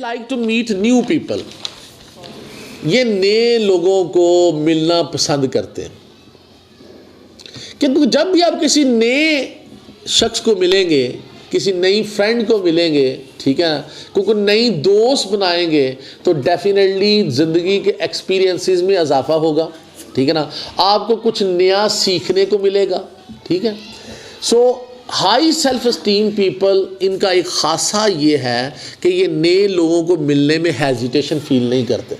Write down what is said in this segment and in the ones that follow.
Like to meet new people. ये नए लोगों को मिलना पसंद करते हैं, क्योंकि जब भी आप किसी नए शख्स को मिलेंगे, किसी नई फ्रेंड को मिलेंगे, ठीक है, क्योंकि नई दोस्त बनाएंगे तो डेफिनेटली ज़िंदगी के एक्सपीरियंसेस में इजाफा होगा, ठीक है ना, आपको कुछ नया सीखने को मिलेगा, ठीक है। सो हाई सेल्फ एस्टीम पीपल, इनका एक खासा ये है कि ये नए लोगों को मिलने में हेजिटेशन फील नहीं करते,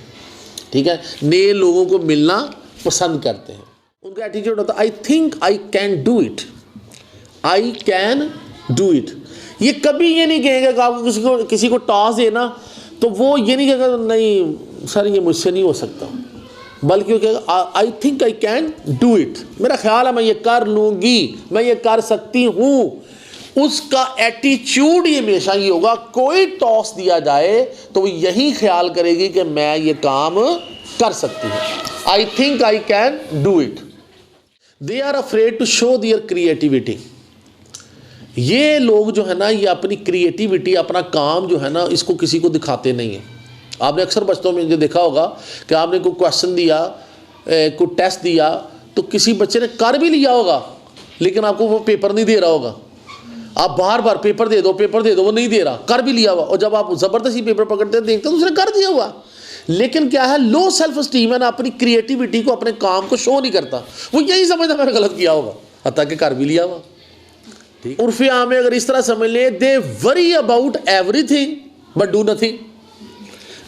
ठीक है, नए लोगों को मिलना पसंद करते हैं। उनका एटीट्यूड होता है आई think I can do it, I can do it. ये कभी ये नहीं कहेगा कि आपको किसी को टॉस देना तो वो ये नहीं कहेगा नहीं सर ये मुझसे नहीं हो सकता, बल्कि वो कहेगा आई think I can do it, मेरा ख्याल है मैं ये कर लूँगी, मैं ये कर सकती हूँ। उसका एटीट्यूड ये हमेशा ये होगा, कोई टॉस दिया जाए तो वो यही ख्याल करेगी कि मैं ये काम कर सकती हूँ, I think I can do it. They are afraid to show their creativity. ये लोग जो है ना, ये अपनी क्रिएटिविटी, अपना काम जो है ना, इसको किसी को दिखाते नहीं हैं। आपने अक्सर बच्चों में जो देखा होगा कि आपने कोई क्वेश्चन दिया, कोई टेस्ट दिया, तो किसी बच्चे ने कर भी लिया होगा लेकिन आपको वो पेपर नहीं दे रहा होगा। आप बार बार पेपर दे दो, पेपर दे दो, वो नहीं दे रहा, कर भी लिया हुआ, और जब आप ज़बरदस्ती पेपर पकड़ते हैं देखते हैं तो उसने कर दिया हुआ। लेकिन क्या है, लो सेल्फ एस्टीम है ना, अपनी क्रिएटिविटी को, अपने काम को शो नहीं करता, वो यही समझता मैंने गलत किया होगा, हत्ता कि कर भी लिया हुआ। ठीक, उर्फ़े आम में अगर इस तरह समझ ले, they worry about everything but do nothing.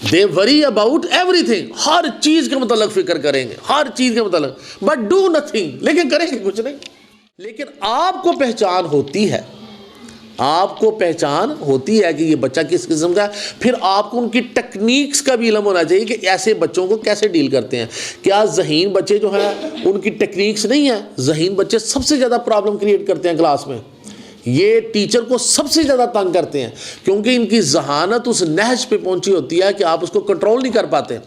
They worry about everything, हर चीज़ के मतलब फिक्र करेंगे, हर चीज़ के मतलब, बट डू नथिंग, लेकिन करेंगे कुछ नहीं। लेकिन आपको पहचान होती है, आपको पहचान होती है कि ये बच्चा किस किस्म का है। फिर आपको उनकी टेक्निक्स का भी इल्म होना चाहिए कि ऐसे बच्चों को कैसे डील करते हैं। क्या ज़हीन बच्चे जो हैं उनकी टेक्निक्स नहीं है? ज़हीन बच्चे सबसे ज़्यादा प्रॉब्लम क्रिएट करते हैं क्लास में, ये टीचर को सबसे ज़्यादा तंग करते हैं, क्योंकि इनकी जहानत उस नहज पे पहुंची होती है कि आप उसको कंट्रोल नहीं कर पाते।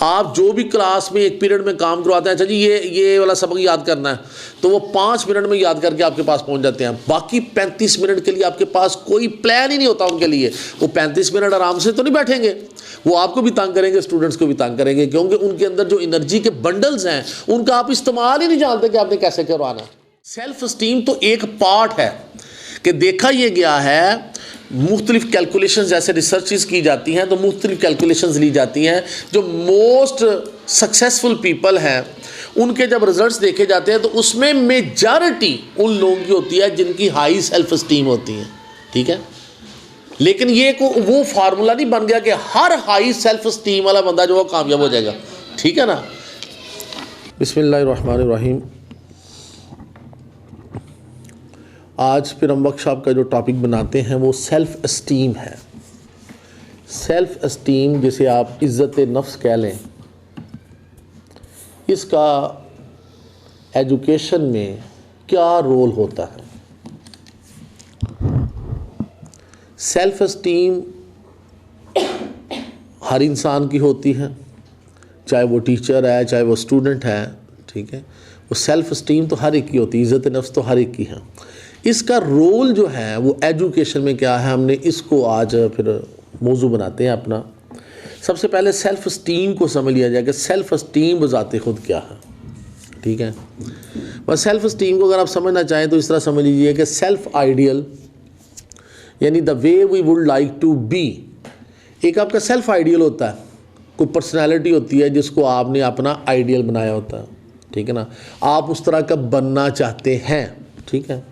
आप जो भी क्लास में एक पीरियड में काम करवाते हैं, अच्छा जी ये वाला सबक याद करना है, तो वो 5 मिनट में याद करके आपके पास पहुंच जाते हैं। बाकी 35 मिनट के लिए आपके पास कोई प्लान ही नहीं होता उनके लिए। वो 35 मिनट आराम से तो नहीं बैठेंगे, वो आपको भी तंग करेंगे, स्टूडेंट्स को भी तंग करेंगे, क्योंकि उनके अंदर जो एनर्जी के बंडल्स हैं उनका आप इस्तेमाल ही नहीं जानते कि आपने कैसे करवाना। सेल्फ एस्टीम तो एक पार्ट है कि देखा यह गया है, मुख्तलिफ कैलकुलेशन जैसे रिसर्चेस की जाती हैं तो मुख्तलिफ कैलकुलेशंस ली जाती हैं। जो मोस्ट सक्सेसफुल पीपल हैं उनके जब रिजल्ट्स देखे जाते हैं तो उसमें मेजॉरिटी उन लोगों की होती है जिनकी हाई सेल्फ एस्टीम होती है, ठीक है। लेकिन ये वो फार्मूला नहीं बन गया कि हर हाई सेल्फ एस्टीम वाला बंदा जो वो कामयाब हो जाएगा, ठीक है ना। बिस्मिल्लाहिर्रहमानिर्रहीम। आज फिर हम वर्कशॉप का जो टॉपिक बनाते हैं वो सेल्फ़ एस्टीम है। सेल्फ़ एस्टीम जिसे आप इज़्ज़त नफ्स कह लें, इसका एजुकेशन में क्या रोल होता है। सेल्फ़ एस्टीम हर इंसान की होती है, चाहे वो टीचर है चाहे वो स्टूडेंट है, ठीक है। वो सेल्फ़ एस्टीम तो हर एक की होती है, इज़्ज़त नफ्स तो हर एक की है। इसका रोल जो है वो एजुकेशन में क्या है, हमने इसको आज फिर मौजू बनाते हैं अपना। सबसे पहले सेल्फ़ एस्टीम को समझ लिया जाए कि सेल्फ़ एस्टीम बज़ाते खुद क्या है, ठीक है। बस सेल्फ़ एस्टीम को अगर आप समझना चाहें तो इस तरह समझ लीजिए कि सेल्फ़ आइडियल यानी the way we would like to be. एक आपका सेल्फ़ आइडियल होता है, कोई पर्सनैलिटी होती है जिसको आपने अपना आइडियल बनाया होता है, ठीक है ना, आप उस तरह का बनना चाहते हैं, ठीक है।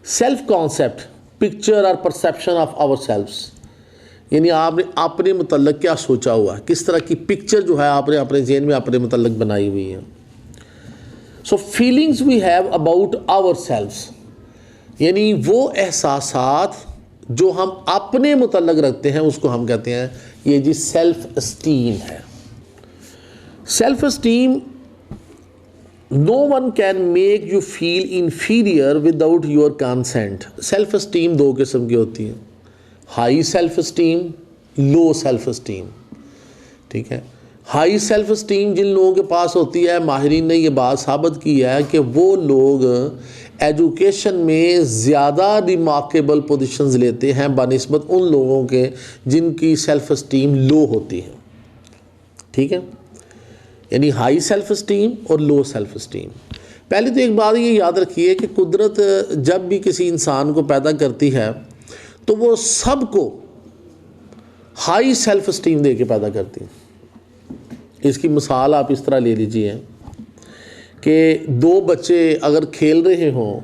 सेल्फ कॉन्सेप्ट, पिक्चर और परसेप्शन ऑफ आवर सेल्फ्स, यानी आपने अपने मतलब क्या सोचा हुआ है, किस तरह की पिक्चर जो है आपने अपने ज़हन में अपने मतलब बनाई हुई है। So feelings we have about our selfs, यानी वो एहसासात जो हम अपने मतलब रखते हैं उसको हम कहते हैं ये जी सेल्फ एस्टीम है। Self esteem, no one can make you feel inferior without your consent. Self esteem दो किस्म की होती है, high self esteem, low self esteem, ठीक है। हाई सेल्फ स्टीम जिन लोगों के पास होती है, माहिरीन ने ये बात साबित की है कि वो लोग एजुकेशन में ज़्यादा रिमार्केबल पोजीशंस लेते हैं बनिस्बत उन लोगों के जिनकी सेल्फ स्टीम लो होती है। ठीक है, यानी हाई सेल्फ स्टीम और लो सेल्फ स्टीम। पहले तो एक बात ये याद रखिए कि कुदरत जब भी किसी इंसान को पैदा करती है तो वो सबको हाई सेल्फ स्टीम दे के पैदा करती है। इसकी मिसाल आप इस तरह ले लीजिए कि दो बच्चे अगर खेल रहे हों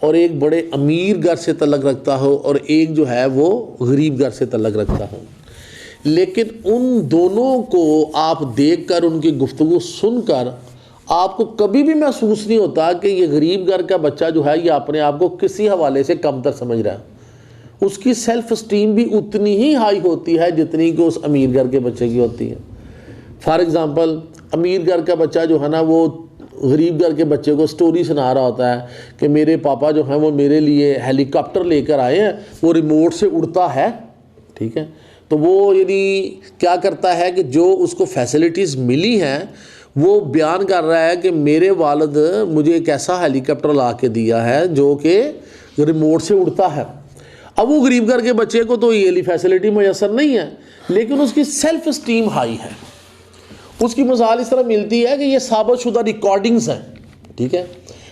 और एक बड़े अमीर घर से तल्लक रखता हो और एक जो है वो गरीब घर से तल्लक रखता हो, लेकिन उन दोनों को आप देखकर उनकी गुफ्तगू सुनकर आपको कभी भी महसूस नहीं होता कि ये गरीब घर का बच्चा जो है ये अपने आप को किसी हवाले से कमतर समझ रहा है। उसकी सेल्फ स्टीम भी उतनी ही हाई होती है जितनी कि उस अमीर घर के बच्चे की होती है। फॉर एग्ज़ाम्पल, अमीर घर का बच्चा जो है ना वो गरीब घर के बच्चे को स्टोरी सुना रहा होता है कि मेरे पापा जो हैं वो मेरे लिए हेलीकॉप्टर लेकर आए हैं, वो रिमोट से उड़ता है। ठीक है, तो वो यानी क्या करता है कि जो उसको फैसिलिटीज़ मिली हैं वो बयान कर रहा है कि मेरे वालिद मुझे एक ऐसा हेलीकॉप्टर ला के दिया है जो कि रिमोट से उड़ता है। अब वो गरीब घर के बच्चे को तो ये फैसिलिटी मैसर नहीं है, लेकिन उसकी सेल्फ स्टीम हाई है। उसकी मिसाल इस तरह मिलती है कि ये साबितशुदा रिकॉर्डिंग्स हैं। ठीक है,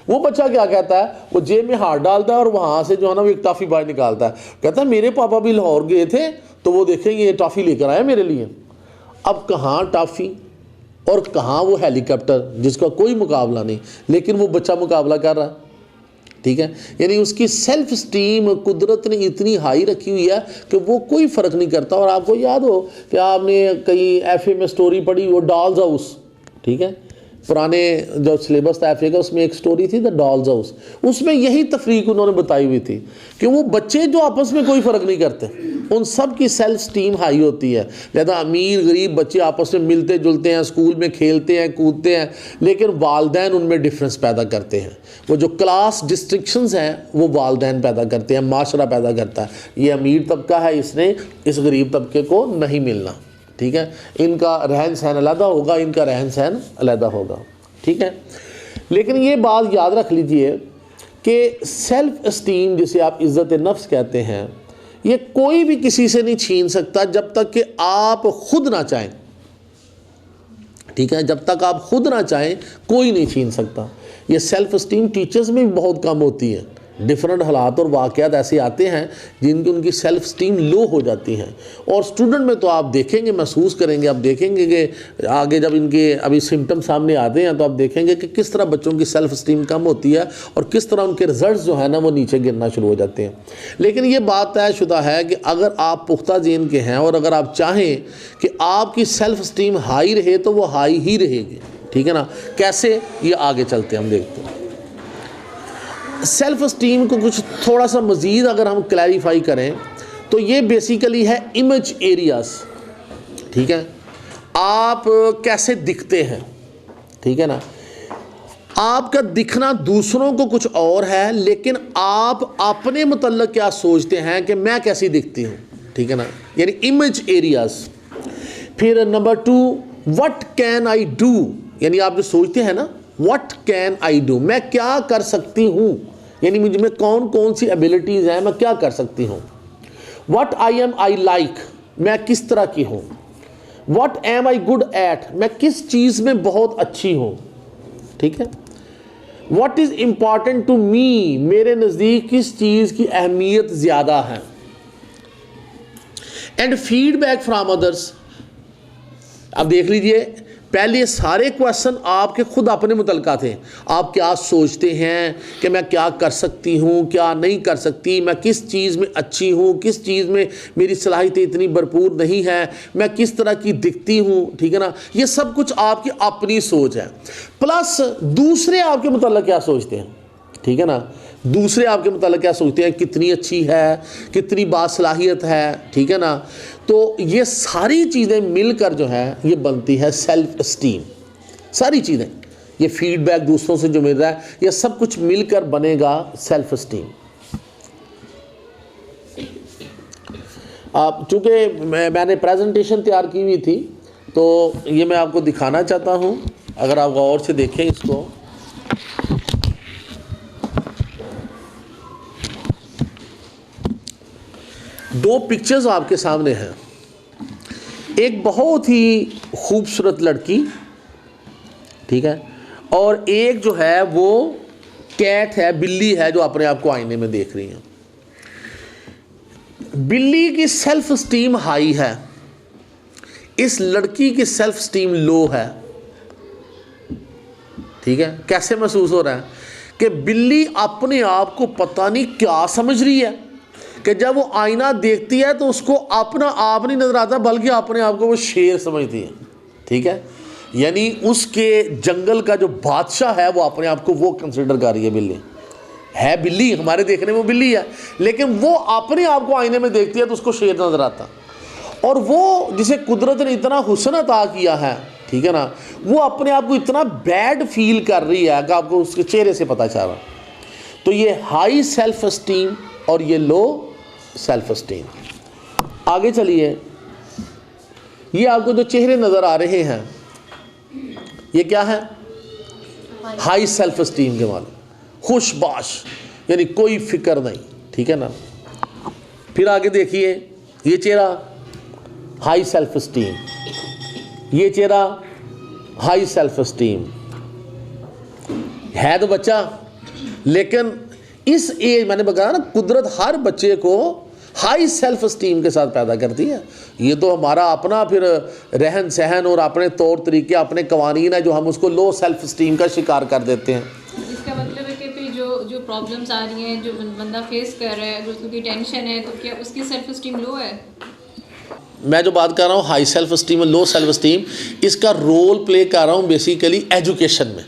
वो बच्चा क्या कहता है, वो जेब में हाथ डालता है और वहाँ से जो है ना वो एक टॉफ़ी बाहर निकालता है, कहता है मेरे पापा भी लाहौर गए थे तो वो देखेंगे ये टॉफ़ी लेकर आए मेरे लिए। अब कहाँ टॉफ़ी और कहाँ वो हेलीकॉप्टर जिसका कोई मुकाबला नहीं, लेकिन वो बच्चा मुकाबला कर रहा है। ठीक है, यानी उसकी सेल्फ स्टीम कुदरत ने इतनी हाई रखी हुई है कि वो कोई फ़र्क नहीं करता। और आपको याद हो कि आपने कहीं एफए में स्टोरी पढ़ी वो डॉल्स हाउस। ठीक है, पुराने जो सिलेबस था एफए का उसमें एक स्टोरी थी द डॉल्स हाउस, उसमें यही तफरीक उन्होंने बताई हुई थी कि वो बच्चे जो आपस में कोई फ़र्क नहीं करते, उन सब की सेल्फ स्टीम हाई होती है। लिहाजा अमीर गरीब बच्चे आपस में मिलते जुलते हैं, स्कूल में खेलते हैं कूदते हैं, लेकिन वालदैन उनमें डिफरेंस पैदा करते हैं। वो जो क्लास डिस्ट्रिक्शंस हैं वो वालदैन पैदा करते हैं, माशरा पैदा करता है। ये अमीर तबका है, इसने इस गरीब तबके को नहीं मिलना। ठीक है, इनका रहन सहन अलग होगा, इनका रहन सहन अलग होगा। ठीक है, लेकिन ये बात याद रख लीजिए कि सेल्फ स्टीम जिसे आप इज़्ज़त नफ्स कहते हैं, ये कोई भी किसी से नहीं छीन सकता जब तक कि आप खुद ना चाहें। ठीक है, जब तक आप खुद ना चाहें कोई नहीं छीन सकता। ये सेल्फ स्टीम टीचर्स में भी बहुत कम होती है। डिफरेंट हालात और वाक़यात ऐसे आते हैं जिनकी उनकी सेल्फ स्टीम लो हो जाती हैं, और स्टूडेंट में तो आप देखेंगे, महसूस करेंगे, आप देखेंगे कि आगे जब इनके अभी सिम्टम सामने आते हैं तो आप देखेंगे कि किस तरह बच्चों की सेल्फ स्टीम कम होती है और किस तरह उनके रिजल्ट्स जो है ना वो नीचे गिरना शुरू हो जाते हैं। लेकिन ये बात तयशुदा है कि अगर आप पुख्ता ज़हन के हैं और अगर आप चाहें कि आपकी सेल्फ स्टीम हाई रहे तो वो हाई ही रहेगी। ठीक है ना, कैसे, ये आगे चलते हैं हम देखते हैं। सेल्फ स्टीम को कुछ थोड़ा सा मज़ीद अगर हम क्लैरिफाई करें तो ये बेसिकली है इमेज एरियाज़। ठीक है, आप कैसे दिखते हैं। ठीक है ना, आपका दिखना दूसरों को कुछ और है, लेकिन आप अपने मुतल्लिक़ क्या सोचते हैं कि मैं कैसी दिखती हूँ। ठीक है ना, यानी इमेज एरियाज़। फिर number 2, what can I do, यानी आप जो सोचते हैं ना व्हाट कैन आई डू, मैं क्या कर सकती हूँ, यानी मुझ में कौन कौन सी एबिलिटीज़ हैं, मैं क्या कर सकती हूँ। What I am I like, मैं किस तरह की हूँ। What am I good at, मैं किस चीज़ में बहुत अच्छी हूँ। ठीक है, what is important to me, मेरे नज़दीक किस चीज़ की अहमियत ज़्यादा है। And feedback from others. अब देख लीजिए, पहले सारे क्वेश्चन आपके खुद अपने मुतल्लिक़ थे। आप क्या सोचते हैं कि मैं क्या कर सकती हूँ, क्या नहीं कर सकती, मैं किस चीज़ में अच्छी हूँ, किस चीज़ में मेरी सलाहियतें इतनी भरपूर नहीं है, मैं किस तरह की दिखती हूँ। ठीक है ना, ये सब कुछ आपकी अपनी सोच है, प्लस दूसरे आपके मुतल्लिक़ क्या सोचते हैं। ठीक है ना, दूसरे आपके मुताल्लिक़ क्या सोचते हैं, कितनी अच्छी है, कितनी बासलाहियत है। ठीक है ना, तो ये सारी चीज़ें मिलकर जो है ये बनती है सेल्फ स्टीम। सारी चीज़ें, ये फीडबैक दूसरों से जो मिल रहा है, ये सब कुछ मिलकर बनेगा सेल्फ स्टीम। आप चूँकि मैंने प्रेजेंटेशन तैयार की हुई थी तो ये मैं आपको दिखाना चाहता हूँ, अगर आप गौर से देखें इसको। दो पिक्चर्स आपके सामने हैं, एक बहुत ही खूबसूरत लड़की, ठीक है, और एक जो है वो कैट है, बिल्ली है, जो अपने आप को आईने में देख रही है। बिल्ली की सेल्फ स्टीम हाई है, इस लड़की की सेल्फ स्टीम लो है, ठीक है। कैसे महसूस हो रहा है कि बिल्ली अपने आप को पता नहीं क्या समझ रही है कि जब वो आईना देखती है तो उसको अपना आप नहीं नजर आता, बल्कि अपने आप को वो शेर समझती है, ठीक है। यानी उसके जंगल का जो बादशाह है वो अपने आप को वो कंसिडर कर रही है। बिल्ली है, बिल्ली हमारे देखने में वो बिल्ली है, लेकिन वो अपने आप को आईने में देखती है तो उसको शेर नजर आता। और वो जिसे कुदरत ने इतना हुस्न अता किया है, ठीक है ना, वो अपने आप को इतना बैड फील कर रही है कि आपको उसके चेहरे से पता चल रहा। तो ये हाई सेल्फ स्टीम और ये लो सेल्फ स्टीम। आगे चलिए, ये आपको जो चेहरे नज़र आ रहे हैं ये क्या है? हाई सेल्फ स्टीम के वाले, खुशबाश, यानी कोई फिक्र नहीं, ठीक है ना। फिर आगे देखिए, ये चेहरा हाई सेल्फ स्टीम, ये चेहरा हाई सेल्फ स्टीम है तो बच्चा, लेकिन इस एज, मैंने बताया ना, कुदरत हर बच्चे को हाई सेल्फ स्टीम के साथ पैदा करती है। ये तो हमारा अपना फिर रहन सहन और अपने तौर तरीके, अपने कवानीन है जो हम उसको लो सेल्फ स्टीम का शिकार कर देते हैं। इसका मतलब है कि फिर जो प्रॉब्लम्स आ रही हैं, जो बंदा फेस कर रहा है, अगर उसकी टेंशन है, तो क्या उसकी सेल्फ स्टीम लो है? मैं जो बात कर रहा हूँ हाई सेल्फ स्टीम और लो सेल्फ स्टीम, इसका रोल प्ले कर रहा हूँ बेसिकली एजुकेशन में,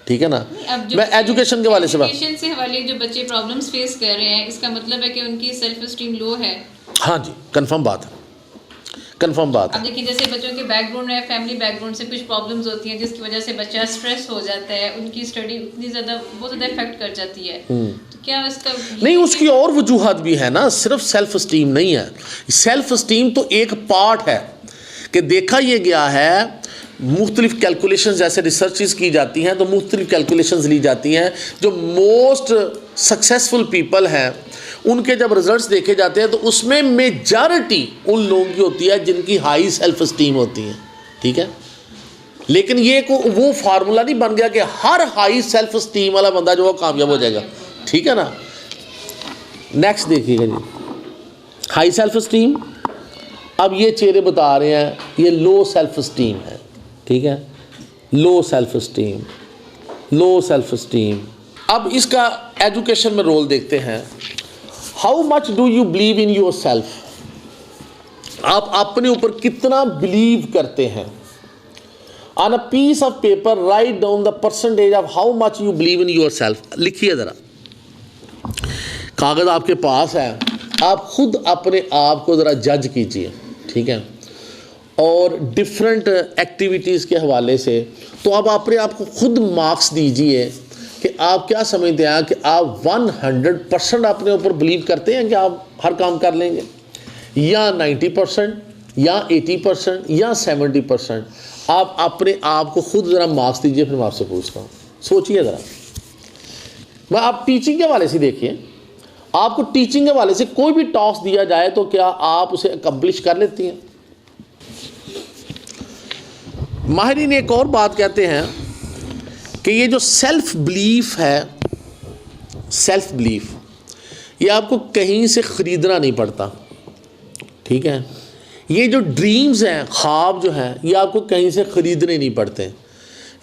ठीक है ना। मैं एजुकेशन के हवाले से एजुकेशन से हवाले जो बच्चे प्रॉब्लम्स फेस कर रहे हैं, इसका मतलब है कि उनकी सेल्फ स्टीम लो है। हाँ जी, कंफर्म बात है, कंफर्म बात है। अब देखिए, जैसे बच्चों के बैकग्राउंड है, फैमिली बैकग्राउंड से कुछ प्रॉब्लम्स होती हैं जिसकी वजह से बच्चा स्ट्रेस हो जाता है, उनकी स्टडी उतनी ज़्यादा बहुत ज़्यादा इफेक्ट कर जाती है। तो क्या इसका नहीं, उसकी और वजूहत भी है ना, सिर्फ सेल्फ स्टीम नहीं है। सेल्फ स्टीम तो एक पार्ट है कि देखा ये गया है, मुख्तलिफ कैलकुलेशन जैसे रिसर्चेस की जाती हैं तो मुख्तलिफ कैलकुलेशंस ली जाती हैं, जो मोस्ट सक्सेसफुल पीपल हैं उनके जब रिजल्ट्स देखे जाते हैं तो उसमें मेजॉरिटी उन लोगों की होती है जिनकी हाई सेल्फ स्टीम होती है, ठीक है। लेकिन ये को वो फार्मूला नहीं बन गया कि हर हाई सेल्फ स्टीम वाला बंदा जो वो कामयाब हो जाएगा, ठीक है ना। नेक्स्ट देखिएगा जी, हाई सेल्फ स्टीम। अब ये चेहरे बता रहे हैं ये लो सेल्फ स्टीम है, ठीक है, low self esteem, low self esteem. अब इसका एजुकेशन में रोल देखते हैं। How much do you believe in yourself, आप अपने ऊपर कितना बिलीव करते हैं। On a piece of paper write down the percentage of how much you believe in yourself. लिखिए ज़रा, कागज़ आपके पास है, आप खुद अपने आप को ज़रा जज कीजिए, ठीक है। और डिफरेंट एक्टिविटीज़ के हवाले से तो आप अपने आप को खुद मार्क्स दीजिए कि आप क्या समझते हैं कि आप 100% अपने ऊपर बिलीव करते हैं कि आप हर काम कर लेंगे, या 90%, या 80%, या 70%। आप अपने आप को खुद ज़रा मार्क्स दीजिए, फिर मैं आपसे पूछता हूँ, सोचिए ज़रा। मैं आप टीचिंग के हवाले से देखिए, आपको टीचिंग के हवाले से कोई भी टास्क दिया जाए तो क्या आप उसे अकम्प्लिश कर लेती हैं? माहिरीन एक और बात कहते हैं कि ये जो सेल्फ बिलीफ है, सेल्फ बिलीफ, ये आपको कहीं से ख़रीदना नहीं पड़ता, ठीक है। ये जो ड्रीम्स हैं, ख्वाब जो हैं, ये आपको कहीं से ख़रीदने नहीं पड़ते।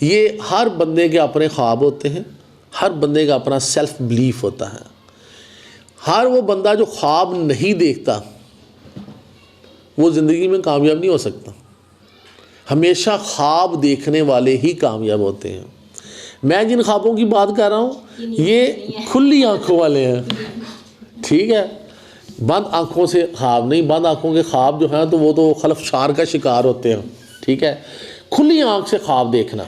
ये हर बंदे के अपने ख्वाब होते हैं, हर बंदे का अपना सेल्फ बिलीफ होता है। हर वो बंदा जो ख्वाब नहीं देखता वो ज़िंदगी में कामयाब नहीं हो सकता। हमेशा ख्वाब देखने वाले ही कामयाब होते हैं। मैं जिन ख्वाबों की बात कर रहा हूँ ये खुली आंखों वाले हैं, ठीक है। बंद आंखों से ख्वाब नहीं, बंद आंखों के ख्वाब जो हैं तो वो तो खलफशार का शिकार होते हैं, ठीक है। खुली आंख से ख्वाब देखना,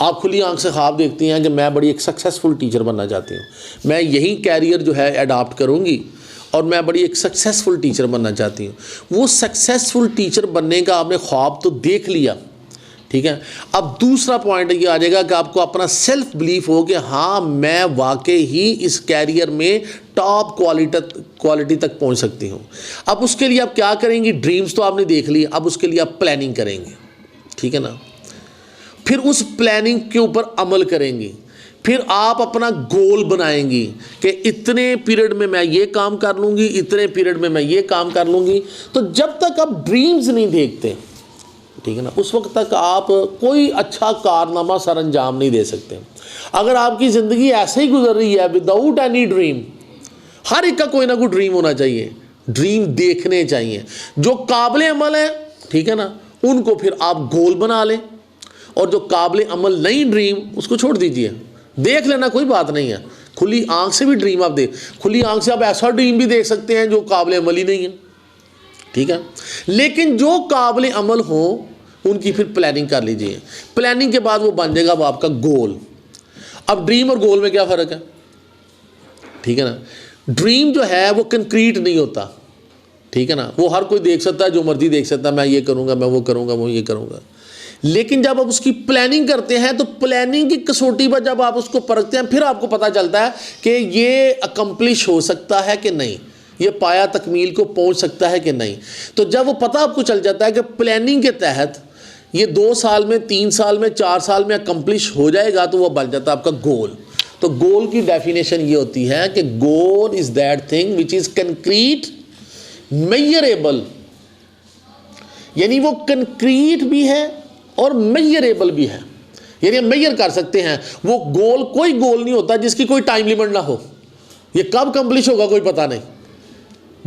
आप खुली आंख से ख्वाब देखती हैं कि मैं बड़ी एक सक्सेसफुल टीचर बनना चाहती हूँ, मैं यही कैरियर जो है अडॉप्ट करूँगी और मैं बड़ी एक सक्सेसफुल टीचर बनना चाहती हूँ। वो सक्सेसफुल टीचर बनने का आपने ख्वाब तो देख लिया, ठीक है। अब दूसरा पॉइंट ये आ जाएगा कि आपको अपना सेल्फ बिलीफ हो कि हाँ मैं वाकई ही इस कैरियर में टॉप क्वालिटी तक पहुँच सकती हूँ। अब उसके लिए आप क्या करेंगी? ड्रीम्स तो आपने देख ली, अब उसके लिए आप प्लानिंग करेंगे, ठीक है ना। फिर उस प्लानिंग के ऊपर अमल करेंगी, फिर आप अपना गोल बनाएंगी कि इतने पीरियड में मैं ये काम कर लूँगी, इतने पीरियड में मैं ये काम कर लूँगी। तो जब तक आप ड्रीम्स नहीं देखते, ठीक है ना, उस वक्त तक आप कोई अच्छा कारनामा सर अंजाम नहीं दे सकते। अगर आपकी ज़िंदगी ऐसे ही गुजर रही है विदाउट एनी ड्रीम, हर एक का कोई ना कोई ड्रीम होना चाहिए, ड्रीम देखने चाहिए जो काबिल अमल है, ठीक है ना, उनको फिर आप गोल बना लें। और जो काबिल अमल नहीं ड्रीम, उसको छोड़ दीजिए, देख लेना, कोई बात नहीं है। खुली आंख से भी ड्रीम आप खुली आंख से आप ऐसा ड्रीम भी देख सकते हैं जो काबिल अमल ही नहीं है, ठीक है। लेकिन जो काबिल अमल हो उनकी फिर प्लानिंग कर लीजिए। प्लानिंग के बाद वो बन जाएगा अब आपका गोल। अब ड्रीम और गोल में क्या फ़र्क है, ठीक है ना। ड्रीम जो है वो कंक्रीट नहीं होता, ठीक है ना, वो हर कोई देख सकता है, जो मर्जी देख सकता है, मैं ये करूँगा, मैं वो करूँगा, मैं ये करूँगा। लेकिन जब आप उसकी प्लानिंग करते हैं तो प्लानिंग की कसौटी पर जब आप उसको परखते हैं, फिर आपको पता चलता है कि ये अकम्प्लिश हो सकता है कि नहीं, ये पाया तकमील को पहुंच सकता है कि नहीं। तो जब वो पता आपको चल जाता है कि प्लानिंग के तहत ये 2 साल में, 3 साल में, 4 साल में अकम्प्लिश हो जाएगा, तो वह बन जाता है आपका गोल। तो गोल की डेफिनेशन ये होती है कि goal is that thing which is concrete, measurable, यानी वो कंक्रीट भी है और मेजरेबल भी है, यानी हम मेजर कर सकते हैं। वो गोल, कोई गोल नहीं होता जिसकी कोई टाइम लिमिट ना हो, ये कब कंप्लीट होगा कोई पता नहीं।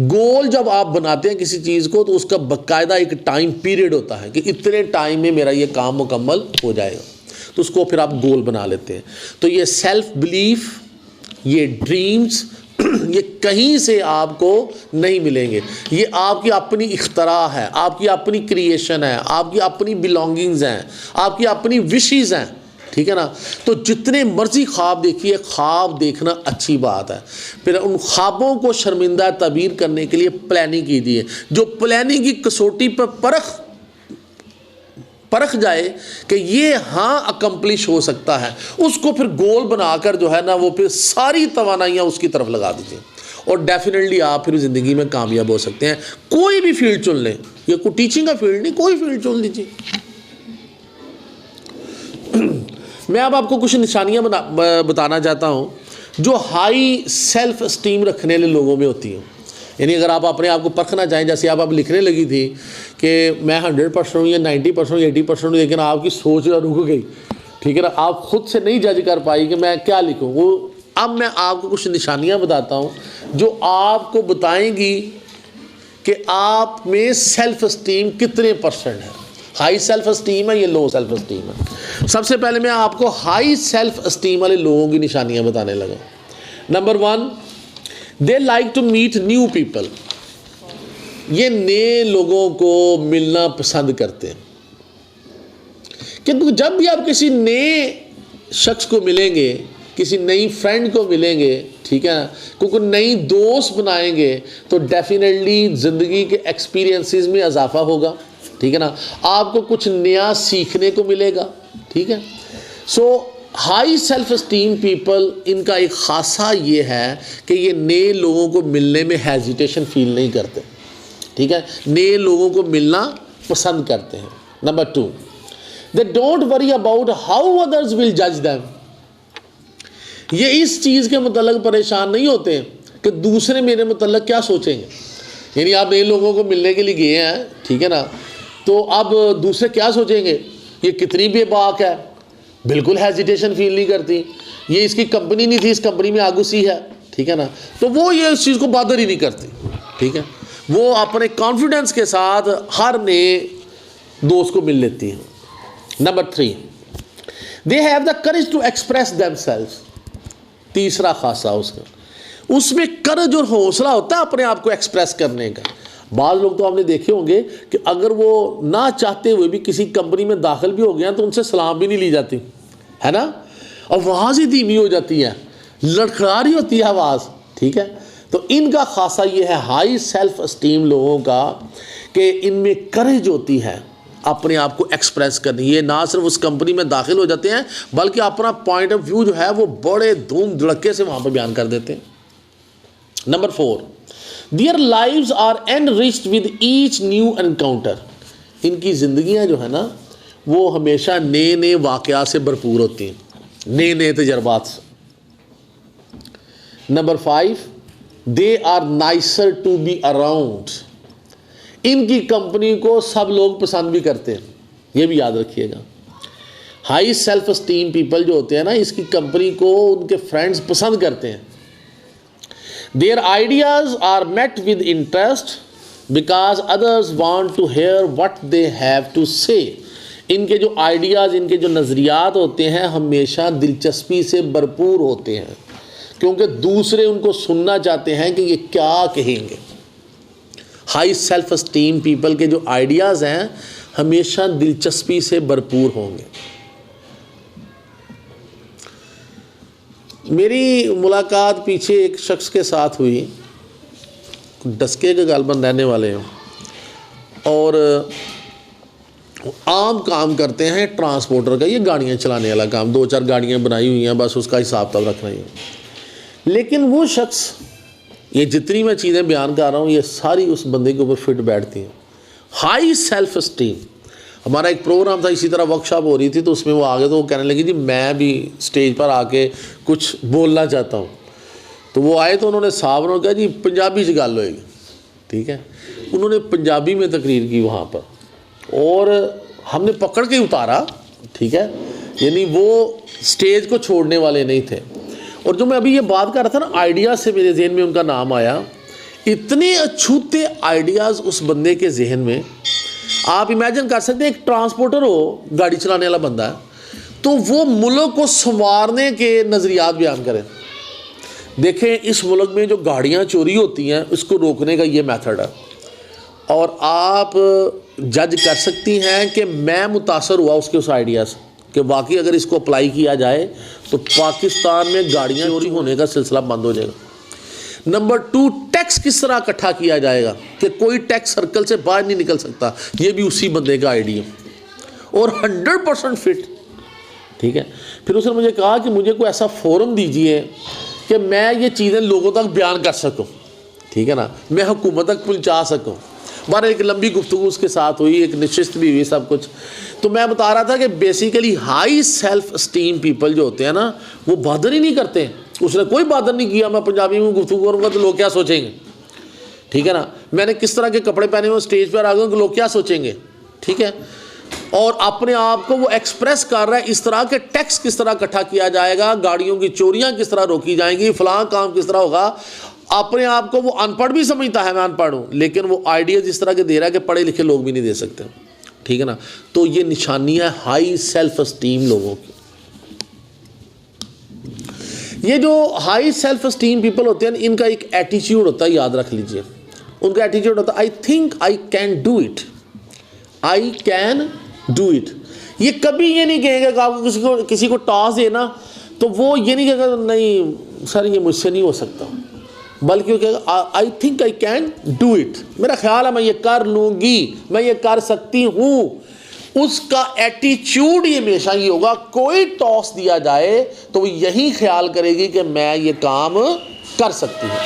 गोल जब आप बनाते हैं किसी चीज़ को तो उसका बाकायदा एक टाइम पीरियड होता है कि इतने टाइम में मेरा ये काम मुकम्मल हो जाएगा, तो उसको फिर आप गोल बना लेते हैं। तो ये सेल्फ बिलीफ, ये ड्रीम्स ये कहीं से आपको नहीं मिलेंगे, ये आपकी अपनी इख्तरा है, आपकी अपनी क्रिएशन है, आपकी अपनी बिलोंगिंग्स हैं, आपकी अपनी विशेज़ हैं, ठीक है ना। तो जितने मर्जी ख्वाब देखिए, ख्वाब देखना अच्छी बात है, फिर उन ख्वाबों को शर्मिंदा तबीर करने के लिए प्लानिंग कीजिए। जो प्लानिंग की कसौटी पर परख जाए कि ये हाँ अकम्प्लिश हो सकता है, उसको फिर गोल बनाकर जो है ना वो फिर सारी तवानाइयाँ उसकी तरफ लगा दीजिए, और डेफिनेटली आप फिर ज़िंदगी में कामयाब हो सकते हैं। कोई भी फील्ड चुन लें, ये कोई टीचिंग का फील्ड नहीं, कोई फील्ड चुन लीजिए। मैं अब आपको कुछ निशानियाँ बताना चाहता हूँ जो हाई सेल्फ स्टीम रखने वाले लोगों में होती हैं। यानी अगर आप अपने आप को परखना चाहें, जैसे आप लिखने लगी थी कि मैं 100% हूँ या 90% 80% हूँ, लेकिन आपकी सोच रुक गई, ठीक है ना, आप खुद से नहीं जज कर पाई कि मैं क्या लिखूँ। वो अब मैं आपको कुछ निशानियाँ बताता हूँ जो आपको बताएंगी कि आप में सेल्फ स्टीम कितने % है। हाई सेल्फ स्टीम है, ये लो सेल्फ स्टीम है। सबसे पहले मैं आपको हाई सेल्फ स्टीम वाले लोगों की निशानियाँ बताने लगा। Number 1, they like to meet new people. ये नए लोगों को मिलना पसंद करते हैं, क्योंकि जब भी आप किसी नए शख्स को मिलेंगे, किसी नई फ्रेंड को मिलेंगे, ठीक है ना, क्योंकि नई दोस्त बनाएंगे, तो डेफिनेटली ज़िंदगी के एक्सपीरियंसेस में इजाफा होगा, ठीक है ना, आपको कुछ नया सीखने को मिलेगा, ठीक है। सो हाई सेल्फ स्टीम पीपल, इनका एक ख़ासा ये है कि ये नए लोगों को मिलने में हेजिटेशन फील नहीं करते, ठीक है, नए लोगों को मिलना पसंद करते हैं। Number 2, they don't worry about how others will जज देम। ये इस चीज़ के मतलब परेशान नहीं होते कि दूसरे मेरे मतलब क्या सोचेंगे। यानी आप नए लोगों को मिलने के लिए गए हैं, ठीक है ना, तो अब दूसरे क्या सोचेंगे, ये कितनी बेबाक है, बिल्कुल हेजिटेशन फील नहीं करती, ये इसकी कंपनी नहीं थी, इस कंपनी में आगू सी है, ठीक है ना, तो वो ये इस चीज़ को बादर ही नहीं करती, ठीक है। वो अपने कॉन्फिडेंस के साथ हर नए दोस्त को मिल लेती हैं। Number 3, they have the courage to express themselves. तीसरा खासा उसमें करेज और हौसला होता है अपने आप को एक्सप्रेस करने का। बाज़ लोग तो आपने देखे होंगे कि अगर वो ना चाहते हुए भी किसी कंपनी में दाखिल भी हो गए हैं तो उनसे सलाम भी नहीं ली जाती, है ना, और आवाज़ ही धीमी हो जाती है, लड़खड़ा रही होती है आवाज़, ठीक है, तो इनका खासा ये है हाई सेल्फ एस्टीम लोगों का कि इनमें करेज होती है अपने आप को एक्सप्रेस करनी। ये ना सिर्फ उस कंपनी में दाखिल हो जाते हैं बल्कि अपना पॉइंट ऑफ व्यू जो है वो बड़े धूम धड़के से वहाँ पर बयान कर देते हैं। Number 4, their lives are enriched with each new encounter. इनकी ज़िंदगियाँ जो है ना वो हमेशा नए नए वाक़यात से भरपूर होती हैं, नए नए तजर्बात से। Number 5, they are nicer to be around. इनकी कंपनी को सब लोग पसंद भी करते हैं, ये भी याद रखिएगा। हाई सेल्फ एस्टीम पीपल जो होते हैं ना, इसकी कंपनी को उनके फ्रेंड्स पसंद करते हैं। Their ideas are met with interest because others want to hear what they have to say. इनके जो आइडियाज़, इनके जो नज़रियात होते हैं हमेशा दिलचस्पी से भरपूर होते हैं क्योंकि दूसरे उनको सुनना चाहते हैं कि ये क्या कहेंगे। हाई सेल्फ एस्टीम पीपल के जो आइडियाज़ हैं हमेशा दिलचस्पी से भरपूर होंगे। मेरी मुलाकात पीछे एक शख्स के साथ हुई, डस्के के गालबन रहने वाले हैं और आम काम करते हैं ट्रांसपोर्टर का, ये गाड़ियाँ चलाने वाला काम, 2-4 गाड़ियाँ बनाई हुई हैं, बस उसका हिसाब किताब रखना ही है। लेकिन वो शख्स, ये जितनी मैं चीज़ें बयान कर रहा हूँ ये सारी उस बंदे के ऊपर फिट बैठती हैं। High self esteem. हमारा एक प्रोग्राम था, इसी तरह वर्कशॉप हो रही थी, तो उसमें वो आ गए तो वो कहने लगी जी मैं भी स्टेज पर आके कुछ बोलना चाहता हूँ। तो वो आए तो उन्होंने साहब ने कहा जी पंजाबी च गल होएगी, ठीक है। उन्होंने पंजाबी में तकरीर की वहाँ पर और हमने पकड़ के उतारा, ठीक है, यानी वो स्टेज को छोड़ने वाले नहीं थे। और जो मैं अभी ये बात कर रहा था ना, आइडिया से मेरे जहन में उनका नाम आया। इतने अछूते आइडियाज़ उस बंदे के जहन में, आप इमेजिन कर सकते हैं एक ट्रांसपोर्टर हो, गाड़ी चलाने वाला बंदा है, तो वो मुल्क को संवारने के नज़रियात बयान करें। देखें इस मुल्क में जो गाड़ियाँ चोरी होती हैं उसको रोकने का ये मेथड है और आप जज कर सकती हैं कि मैं मुतासर हुआ उसके उस आइडिया से कि वाकई अगर इसको अप्लाई किया जाए तो पाकिस्तान में गाड़ियाँ चोरी होने का सिलसिला बंद हो जाएगा। नंबर 2, टैक्स किस तरह इकट्ठा किया जाएगा कि कोई टैक्स सर्कल से बाहर नहीं निकल सकता, ये भी उसी बंदे का आइडिया और 100% फिट, ठीक है। फिर उसने मुझे कहा कि मुझे कोई ऐसा फोरम दीजिए कि मैं ये चीज़ें लोगों तक बयान कर सकूं, ठीक है ना, मैं हुकूमत तक पहुंचा सकूं। बार एक लंबी गुफ्तगू उसके साथ हुई, एक नशिस्त भी हुई, सब कुछ। तो मैं बता रहा था कि basically high self esteem people जो होते हैं ना वो बादर ही नहीं करते। उसने कोई बादर नहीं किया मैं पंजाबी में गुफ्तगू करूँगा तो लोग क्या सोचेंगे, ठीक है ना। मैंने किस तरह के कपड़े पहने हुए स्टेज पर आ गए तो लोग क्या सोचेंगे, ठीक है। और अपने आप को वो एक्सप्रेस कर रहा है इस तरह के टैक्स किस तरह इकट्ठा किया जाएगा, गाड़ियों की चोरियाँ किस तरह रोकी जाएंगी, फलां काम किस तरह होगा। अपने आप को वो अनपढ़ भी समझता है, मैं अनपढ़ हूँ, लेकिन वो आइडियाज़ इस तरह के दे रहा है कि पढ़े लिखे लोग भी नहीं दे सकते, ठीक है ना। तो ये निशानी है हाई सेल्फ एस्टीम लोगों की। ये जो हाई सेल्फ एस्टीम पीपल होते हैं इनका एक एटीट्यूड होता है, याद रख लीजिए। उनका एटीट्यूड होता है आई think I can do it, I can do it. ये कभी ये नहीं कहेगा कि आपको किसी को टास्क देना तो वो ये नहीं कहेगा नहीं सर ये मुझसे नहीं हो सकता, बल्कि वो कहेगा आई think I can do it, मेरा ख्याल है मैं ये कर लूँगी, मैं ये कर सकती हूँ। उसका एटीट्यूड ये हमेशा ही होगा, कोई टॉस दिया जाए तो वो यही ख्याल करेगी कि मैं ये काम कर सकती हूँ।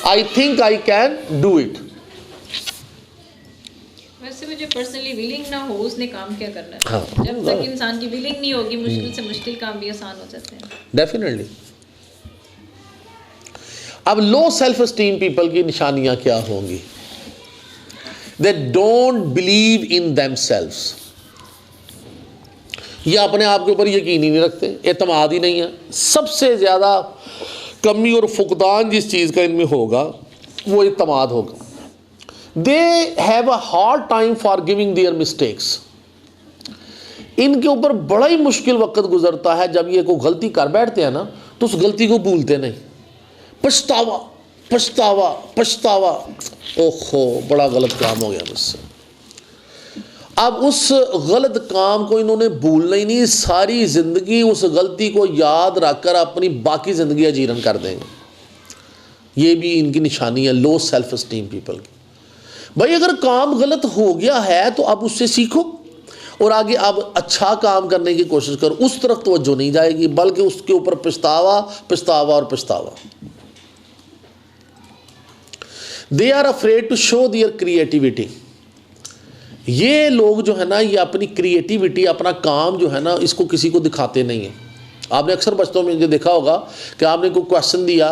I think I can do it. वैसे मुझे पर्सनली विलिंग ना हो उसने काम क्या करना है। हाँ, जब तक इंसान की विलिंग नहीं होगी मुश्किल से मुश्किल काम भी आसान हो जाते हैं। डेफिनेटली। अब लो सेल्फ एस्टीम पीपल की निशानियां क्या होंगी? They don't believe in themselves. ये अपने आप के ऊपर यकीन ही नहीं रखते, एतमाद ही नहीं है। सबसे ज़्यादा कमी और फुकदान जिस चीज़ का इनमें होगा वो एतमाद होगा। They have a hard time for giving their mistakes. इनके ऊपर बड़ा ही मुश्किल वक्त गुजरता है जब ये कोई गलती कर बैठते हैं ना तो उस गलती को भूलते नहीं। पछतावा पछतावा पछतावा, ओहो बड़ा गलत काम हो गया मुझसे। अब उस गलत काम को इन्होंने भूलना ही नहीं, सारी ज़िंदगी उस गलती को याद रखकर अपनी बाकी ज़िंदगी अजीरन कर देंगे। ये भी इनकी निशानी है लो सेल्फ एस्टीम पीपल की। भाई अगर काम गलत हो गया है तो अब उससे सीखो और आगे अब अच्छा काम करने की कोशिश करो, उस तरफ तवज्जो नहीं जाएगी बल्कि उसके ऊपर पछतावा पछतावा और पछतावा। They are afraid to show their creativity. ये लोग जो है ना ये अपनी क्रिएटिविटी अपना काम जो है ना इसको किसी को दिखाते नहीं है। आपने अक्सर बच्चों में जो देखा होगा कि आपने कोई क्वेश्चन दिया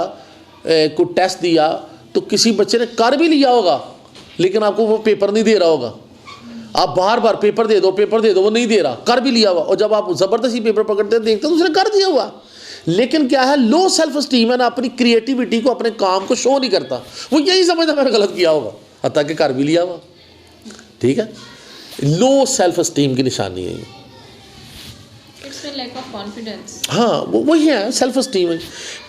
कोई टेस्ट दिया तो किसी बच्चे ने कर भी लिया होगा लेकिन आपको वो पेपर नहीं दे रहा होगा। आप बार बार पेपर दे दो वो नहीं दे रहा, कर भी लिया हुआ, और जब आप ज़बरदस्ती पेपर पकड़ते देखते तो उसने कर दिया हुआ। लेकिन क्या है लो सेल्फ एस्टीम है ना, अपनी क्रिएटिविटी को अपने काम को शो नहीं करता, वो यही समझता मैंने गलत किया होगा हत्ता कि कर भी लिया हुआ। ठीक है, लो सेल्फ एस्टीम की निशानी है ये। Lack of confidence. हाँ वही है सेल्फ एस्टीम है।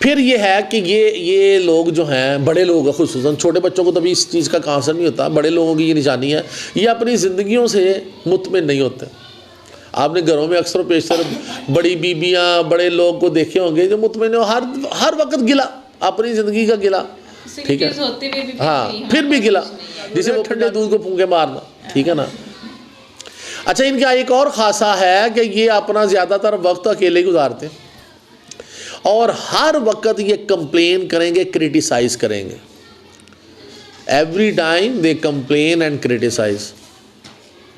फिर ये है कि ये लोग जो हैं बड़े लोग हैं, खुसूसन छोटे बच्चों को तभी इस चीज़ का कांसर नहीं होता, बड़े लोगों की ये निशानी है, ये अपनी ज़िंदगियों से मुतमिन नहीं होते। आपने घरों में अक्सर पेशतर बड़ी बीबियाँ बड़े लोग को देखे होंगे जो मुतमिन हो, हर वक्त गिला, अपनी ज़िंदगी का गिला। ठीक है, हाँ फिर भी गिला, जिसे वो ठंडे दूध को फूंके मारना। ठीक है ना। अच्छा, इनका एक और खासा है कि ये अपना ज़्यादातर वक्त अकेले गुजारते हैं और हर वक्त ये कंप्लेन करेंगे, क्रिटिसाइज़ करेंगे। Every time they complain and criticise.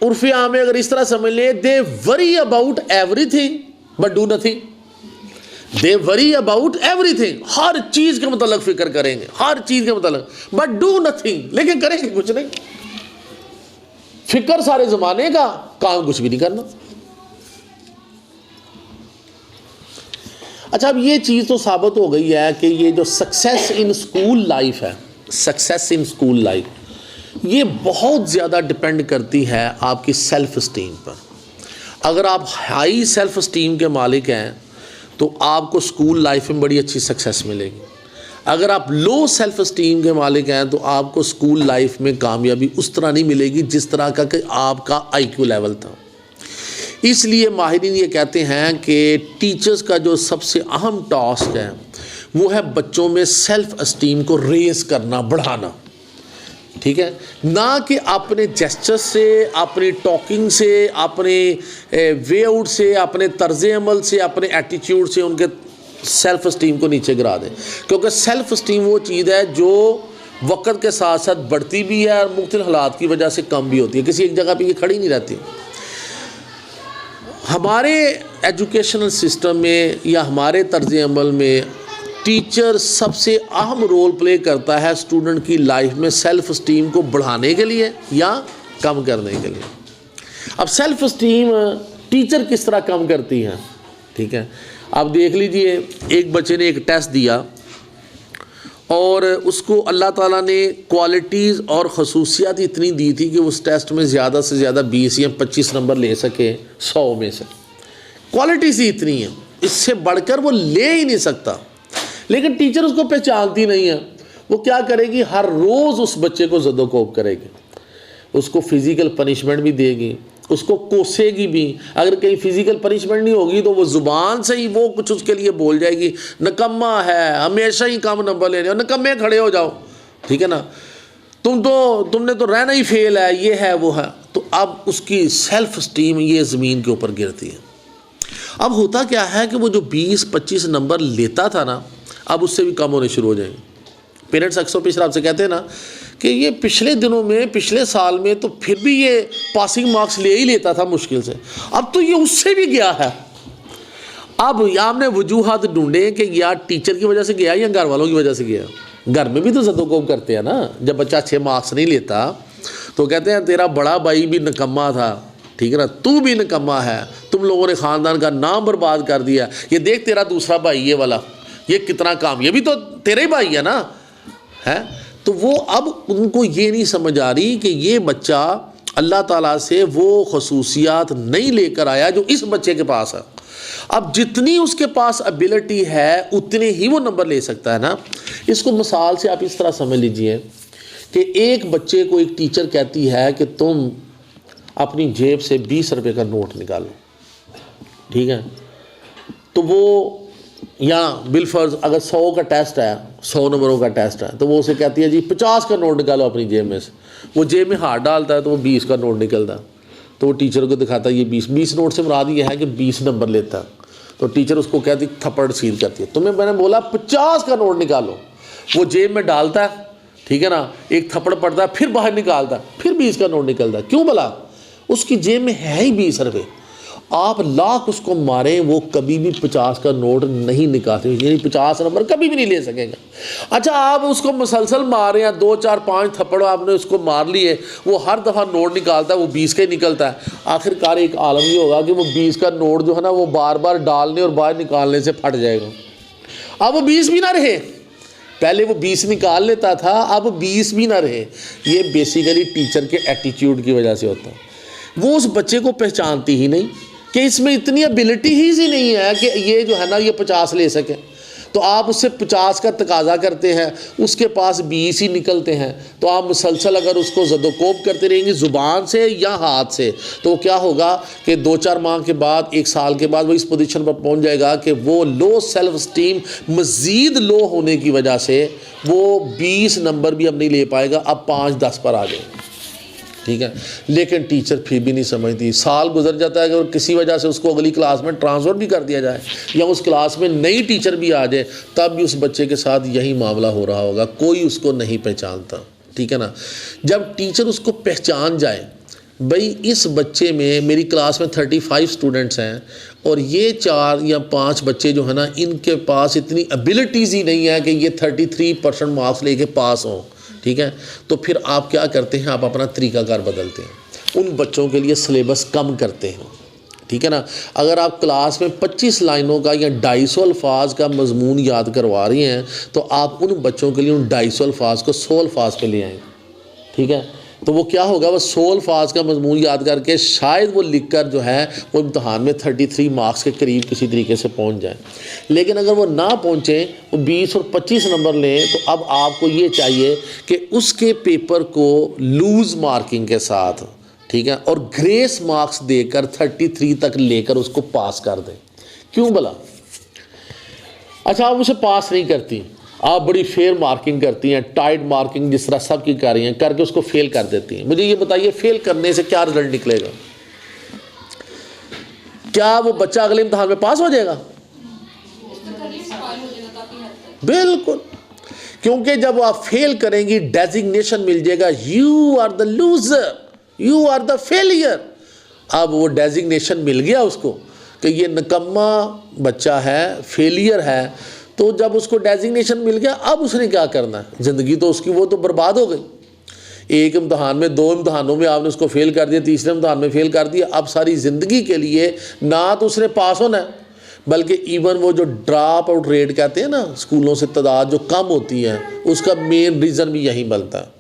उर्फ़ आम में अगर इस तरह समझ ले, they worry about everything but do nothing. They worry about everything, हर चीज़ के मतलब फिक्र करेंगे, हर चीज़ के मतलब, बट डू नथिंग, लेकिन करेंगे कुछ नहीं। फिक्र सारे ज़माने का, काम कुछ भी नहीं करना। अच्छा, अब ये चीज़ तो साबित हो गई है कि ये जो सक्सेस इन स्कूल लाइफ है, सक्सेस इन स्कूल लाइफ, ये बहुत ज़्यादा डिपेंड करती है आपकी सेल्फ एस्टीम पर। अगर आप हाई सेल्फ एस्टीम के मालिक हैं तो आपको स्कूल लाइफ में बड़ी अच्छी सक्सेस मिलेगी। अगर आप लो सेल्फ एस्टीम के मालिक हैं तो आपको स्कूल लाइफ में कामयाबी उस तरह नहीं मिलेगी जिस तरह का कि आपका IQ लेवल था। इसलिए माहिरीन ये कहते हैं कि टीचर्स का जो सबसे अहम टास्क है वो है बच्चों में सेल्फ एस्टीम को रेज़ करना, बढ़ाना। ठीक है, ना कि अपने जेस्चर से, अपनी टॉकिंग से, अपने वे आउट से, अपने तर्ज़ अमल से, अपने एटीट्यूड से उनके सेल्फ एस्टीम को नीचे गिरा दें। क्योंकि सेल्फ एस्टीम वो चीज़ है जो वक्त के साथ साथ बढ़ती भी है और मुख्तलिफ हालात की वजह से कम भी होती है, किसी एक जगह पे ये खड़ी नहीं रहती। हमारे एजुकेशनल सिस्टम में या हमारे तर्ज़ अमल में टीचर सबसे अहम रोल प्ले करता है स्टूडेंट की लाइफ में सेल्फ एस्टीम को बढ़ाने के लिए या कम करने के लिए। अब सेल्फ एस्टीम टीचर किस तरह कम करती हैं, ठीक है। आप देख लीजिए, एक बच्चे ने एक टेस्ट दिया और उसको अल्लाह ताला ने क्वालिटीज़ और खसूसियात इतनी दी थी कि उस टेस्ट में ज़्यादा से ज़्यादा 20 या 25 नंबर ले सके 100 में से। क्वालिटीज़ ही इतनी है, इससे बढ़कर वो ले ही नहीं सकता। लेकिन टीचर उसको पहचानती नहीं है, वो क्या करेगी, हर रोज़ उस बच्चे को ज़दोकोब करेगी, उसको फ़िज़िकल पनिशमेंट भी देगी, उसको कोसेगी भी। अगर कहीं फ़िज़िकल पनिशमेंट नहीं होगी तो वो ज़ुबान से ही वो कुछ उसके लिए बोल जाएगी, नकम्मा है, हमेशा ही कम नंबर लेने, और नकम्मे खड़े हो जाओ, ठीक है ना, तुमने तो रहना ही फेल है, ये है वो है। तो अब उसकी सेल्फ स्टीम ये ज़मीन के ऊपर गिरती है। अब होता क्या है कि वो जो 20-25 नंबर लेता था ना, अब उससे भी कम होने शुरू हो जाएंगे। पेरेंट्स अक्सर पिछले आपसे कहते हैं ना कि ये पिछले दिनों में, पिछले साल में तो फिर भी ये पासिंग मार्क्स ले ही लेता था मुश्किल से, अब तो ये उससे भी गया है। अब आपने वजूहात ढूंढे कि यार टीचर की वजह से गया या घर वालों की वजह से गया। घर में भी तो ज़दोकोब करते हैं ना, जब बच्चा अच्छे मार्क्स नहीं लेता तो कहते हैं तेरा बड़ा भाई भी निकम्मा था, ठीक है ना, तू भी निकम्मा है, तुम लोगों ने ख़ानदान का नाम बर्बाद कर दिया, ये देख तेरा दूसरा भाई ये वाला, ये कितना काम, ये भी तो तेरा ही भाई है ना, है। तो वो अब उनको ये नहीं समझ आ रही कि ये बच्चा अल्लाह ताला से वो खसूसियात नहीं लेकर आया जो इस बच्चे के पास है। अब जितनी उसके पास एबिलिटी है उतने ही वो नंबर ले सकता है ना। इसको मिसाल से आप इस तरह समझ लीजिए कि एक बच्चे को एक टीचर कहती है कि तुम अपनी जेब से 20 रुपये का नोट निकालो, ठीक है। तो वो या बिलफर्ज अगर 100 का टेस्ट है, 100 नंबरों का टेस्ट है, तो वो उसे कहती है जी 50 का नोट निकालो अपनी जेब में से। वो जेब में हाथ डालता है तो वो 20 का नोट निकलता है, तो वो टीचर को दिखाता है ये 20 नोट से मुराद ये है कि 20 नंबर लेता है। तो टीचर उसको कहती थप्पड़ सील करती है, तुम्हें मैंने बोला 50 का नोट निकालो। वो जेब में डालता है, ठीक है ना, एक थप्पड़ पड़ता है, फिर बाहर निकालता है, फिर 20 का नोट निकलता है। क्यों भला? उसकी जेब में है ही 20 रुपये। आप लाख उसको मारें वो कभी भी 50 का नोट नहीं निकाल सकते, यानी 50 नंबर कभी भी नहीं ले सकेगा। अच्छा, आप उसको मुसलसल मार रहे हैं, 2 4 5 थप्पड़ आपने उसको मार लिए, वो हर दफ़ा नोट निकालता है, वो 20 का ही निकलता है। आखिरकार एक आलम ये होगा कि वो 20 का नोट जो है ना वो बार बार डालने और बाहर निकालने से फट जाएगा। अब वो 20 भी ना रहे, पहले वो 20 निकाल लेता था, अब 20 भी ना रहे। ये बेसिकली टीचर के एटीट्यूड की वजह से होता है। वो उस बच्चे को पहचानती ही नहीं कि इसमें इतनी एबिलिटी ही नहीं है कि ये जो है ना ये 50 ले सके। तो आप उससे 50 का तकाजा करते हैं, उसके पास 20 ही निकलते हैं। तो आप मुसलसल अगर उसको ज़दोकोब करते रहेंगे ज़ुबान से या हाथ से, तो क्या होगा कि 2 4 माह के बाद, 1 साल के बाद वो इस पोजीशन पर पहुंच जाएगा कि वो लो सेल्फ स्टीम मज़ीद लो होने की वजह से वो 20 नंबर भी अब नहीं ले पाएगा, अब 5 10 पर आ जाएगा। ठीक है, लेकिन टीचर फिर भी नहीं समझती। साल गुजर जाता है, अगर किसी वजह से उसको अगली क्लास में ट्रांसफ़र भी कर दिया जाए या उस क्लास में नई टीचर भी आ जाए, तब भी उस बच्चे के साथ यही मामला हो रहा होगा, कोई उसको नहीं पहचानता। ठीक है ना। जब टीचर उसको पहचान जाए, भाई इस बच्चे में, मेरी क्लास में 35 स्टूडेंट्स हैं और ये 4 या 5 बच्चे जो है ना, इनके पास इतनी एबिलिटीज़ ही नहीं है कि ये 33% मार्क्स लेके पास हों। ठीक है, तो फिर आप क्या करते हैं, आप अपना तरीक़ाकार बदलते हैं, उन बच्चों के लिए सिलेबस कम करते हैं। ठीक है ना। अगर आप क्लास में 25 लाइनों का या 250 अल्फाज का मजमून याद करवा रही हैं, तो आप उन बच्चों के लिए उन 250 अल्फाज को 100 अल्फाज पे ले आएँ। ठीक है, तो वो क्या होगा, वो 100 अल्फाज का मजमून याद करके शायद वो लिख कर जो है वो इम्तहान में 33 मार्क्स के करीब किसी तरीके से पहुंच जाए। लेकिन अगर वो ना पहुंचे, वो 20 और 25 नंबर लें, तो अब आपको ये चाहिए कि उसके पेपर को लूज़ मार्किंग के साथ, ठीक है, और ग्रेस मार्क्स देकर 33 तक लेकर उसको पास कर दें। क्यों भला? अच्छा, आप उसे पास नहीं करती, आप बड़ी फेयर मार्किंग करती हैं, टाइट मार्किंग जिस तरह सब की कर रही हैं, करके उसको फेल कर देती हैं। मुझे ये बताइए, फेल करने से क्या रिजल्ट निकलेगा? क्या वो बच्चा अगले इम्तिहान में पास हो जाएगा? बिल्कुल, क्योंकि जब आप फेल करेंगी डेजिग्नेशन मिल जाएगा, you are the loser, you are the failure. अब वो डेजिग्नेशन मिल गया उसको कि ये निकम्मा बच्चा है, फेलियर है। तो जब उसको डेजिग्नेशन मिल गया, अब उसने क्या करना है? ज़िंदगी तो उसकी वो तो बर्बाद हो गई। एक इम्तहान में, 2 इम्तहानों में आपने उसको फेल कर दिया, तीसरे इम्तहान में फेल कर दिया, अब सारी ज़िंदगी के लिए ना तो उसने पास होना है, बल्कि इवन वो जो ड्रॉप आउट रेट कहते हैं ना, स्कूलों से तादाद जो कम होती है, उसका मेन रीज़न भी यही बनता है।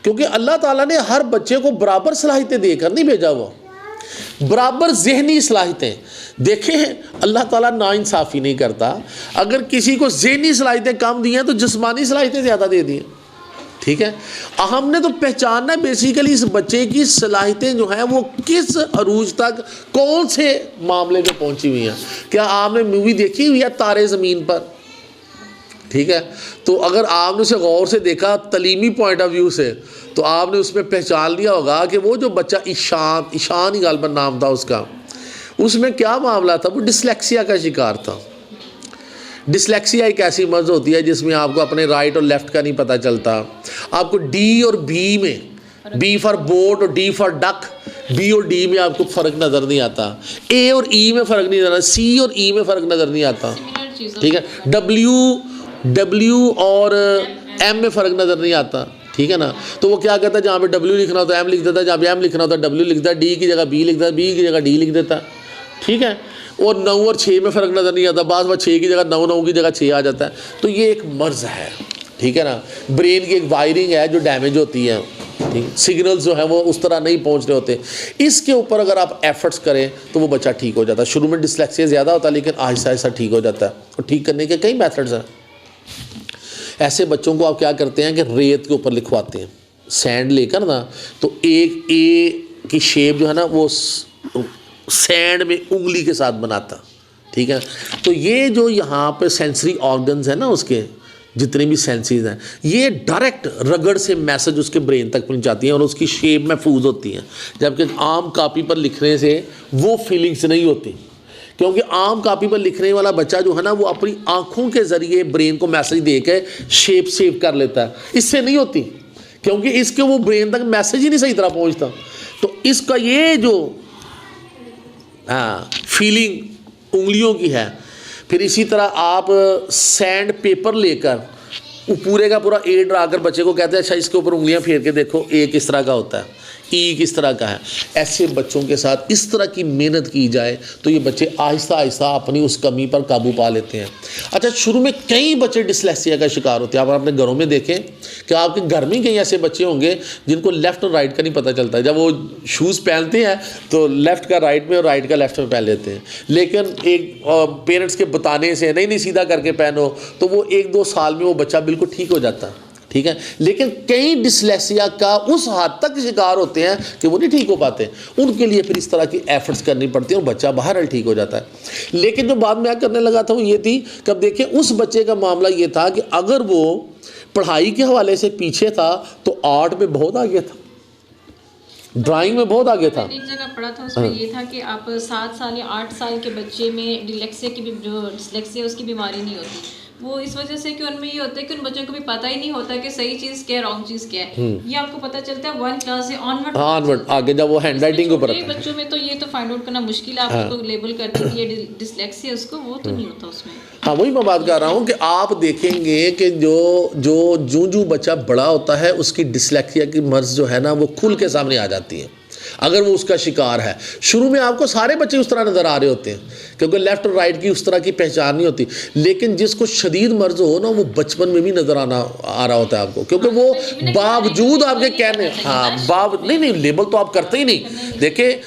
क्योंकि अल्लाह ताला ने हर बच्चे को बराबर सलाहियतें देकर नहीं भेजा, वो बराबर ज़हनी सलाहियतें देखें। अल्लाह ताला नाइंसाफ़ी नहीं करता। अगर किसी को ज़हनी सलाहियतें कम दी हैं तो जिस्मानी सलाहियतें ज़्यादा दे दी हैं। ठीक है, हमने तो पहचानना है बेसिकली इस बच्चे की सलाहियतें जो हैं वो किस अरूज तक, कौन से मामले में पहुंची हुई हैं। क्या आपने मूवी देखी हुई है तारे ज़मीन पर? ठीक है, तो अगर आपने उसे गौर से देखा तलीमी पॉइंट ऑफ व्यू से, तो आपने उसमें पहचान लिया होगा कि वो जो बच्चा ईशान ही गालबन नाम था उसका, उसमें क्या मामला था, वो डिसलेक्सिया का शिकार था। डिसलेक्सिया एक ऐसी मर्ज होती है जिसमें आपको अपने राइट और लेफ़्ट का नहीं पता चलता। आपको डी और बी में, बी फॉर बोट और डी फॉर डक, बी और डी में आपको फ़र्क नज़र नहीं आता, ए और ई में फ़र्क नहीं नज़र आता, सी और ई में फ़र्क नज़र नहीं आता। ठीक है, डब्ल्यू और एम में फ़र्क नज़र नहीं आता। ठीक है ना। तो वो क्या कहता है, जहाँ पे डब्ल्यू लिखना होता है एम लिख देता है, जहाँ पे एम लिखना होता है डब्ल्यू लिखता है, डी की जगह बी लिखता है, बी की जगह डी लिख देता है। ठीक है, और 9 और 6 में फ़र्क नज़र नहीं आता, बाज़ बार 6 की जगह 9, 9 की जगह 6 आ जाता है। तो ये एक मर्ज़ है। ठीक है ना, ब्रेन की एक वायरिंग है जो डैमेज होती है। ठीक, सिग्नल्स जो हैं वो उस तरह नहीं पहुंच रहे होते। इसके ऊपर अगर आप एफर्ट्स करें तो वो बच्चा ठीक हो जाता है। शुरू में डिसलेक्सिया ज़्यादा होता है, लेकिन आहिस्ता आहिस्ता ठीक हो जाता है। और ठीक करने के कई मेथड्स हैं। ऐसे बच्चों को आप क्या करते हैं कि रेत के ऊपर लिखवाते हैं, सैंड लेकर ना, तो एक ए की शेप जो है ना वो सैंड में उंगली के साथ बनाता। ठीक है। तो ये जो यहाँ पे सेंसरी ऑर्गन्स है ना, उसके जितने भी सेंसेस हैं, ये डायरेक्ट रगड़ से मैसेज उसके ब्रेन तक पहुँचाती हैं और उसकी शेप महफूज होती हैं, जबकि आम कापी पर लिखने से वो फीलिंग्स नहीं होती। क्योंकि आम कापी पर लिखने वाला बच्चा जो है ना, वो अपनी आँखों के ज़रिए ब्रेन को मैसेज दे के शेप सेव कर लेता है, इससे नहीं होती, क्योंकि इसके वो ब्रेन तक मैसेज ही नहीं सही तरह पहुँचता। तो इसका ये जो फीलिंग उंगलियों की है। फिर इसी तरह आप सैंड पेपर लेकर वो पूरे का पूरा ए ड्रा कर बच्चे को कहते हैं अच्छा इसके ऊपर उंगलियां फेर के देखो ए किस तरह का होता है, ई किस तरह का है। ऐसे बच्चों के साथ इस तरह की मेहनत की जाए तो ये बच्चे आहिस्ता आहिस्ता अपनी उस कमी पर काबू पा लेते हैं। अच्छा, शुरू में कई बच्चे डिसलेक्सिया का शिकार होते हैं। आप अपने घरों में देखें कि आपके घर में कई ऐसे बच्चे होंगे जिनको लेफ़्ट और राइट का नहीं पता चलता है। जब वो शूज़ पहनते हैं तो लेफ़्ट का राइट में और राइट का लेफ़्ट में पहन लेते हैं, लेकिन एक पेरेंट्स के बताने से नहीं सीधा करके पहनो तो वो 1-2 साल में वो बच्चा बिल्कुल ठीक हो जाता है, ठीक है। लेकिन कई डिसलेक्सिया का उस हद तक शिकार होते हैं कि वो नहीं ठीक हो पाते, उनके लिए फिर इस तरह की एफर्ट्स करनी पड़ती है और बच्चा बहरहाल ठीक हो जाता है। लेकिन जो बात मैं करने लगा था वो ये थी, कब देखें उस बच्चे का मामला ये था कि अगर वो पढ़ाई के हवाले से पीछे था तो आर्ट में बहुत आगे था, ड्राइंग में बहुत आगे था। एक जगह पढ़ा था, उसमें ये था कि आप 7 साल या 8 साल के बच्चे में डिसलेक्सिया उसकी बीमारी नहीं होती। वो इस वजह से कि उनमें ये होता है कि उन बच्चों को भी पता ही नहीं होता कि सही चीज़ क्या है, रॉन्ग चीज़ क्या है। ये आपको पता चलता है 1 क्लास से ऑनवर्ड आगे जब वो हैंड राइटिंग के ऊपर आता है। बच्चों में तो ये तो फाइंड आउट करना मुश्किल है, आप उसको लेबल करते हैं ये डिसलेक्सिया, उसको वो तो नहीं होता उसमें। हाँ, वही मैं बात कर रहा हूँ कि आप देखेंगे कि जो बच्चा बड़ा होता है उसकी डिसलेक्सिया की मर्ज जो है ना वो खुल के सामने आ जाती है अगर वो उसका शिकार है। शुरू में आपको सारे बच्चे उस तरह नज़र आ रहे होते हैं क्योंकि लेफ़्ट और राइट की उस तरह की पहचान नहीं होती, लेकिन जिसको शदीद मर्ज हो ना वो बचपन में भी नज़र आ रहा होता है आपको, क्योंकि वो बावजूद आपके कहने नहीं लेबल तो आप करते ही नहीं। देखिए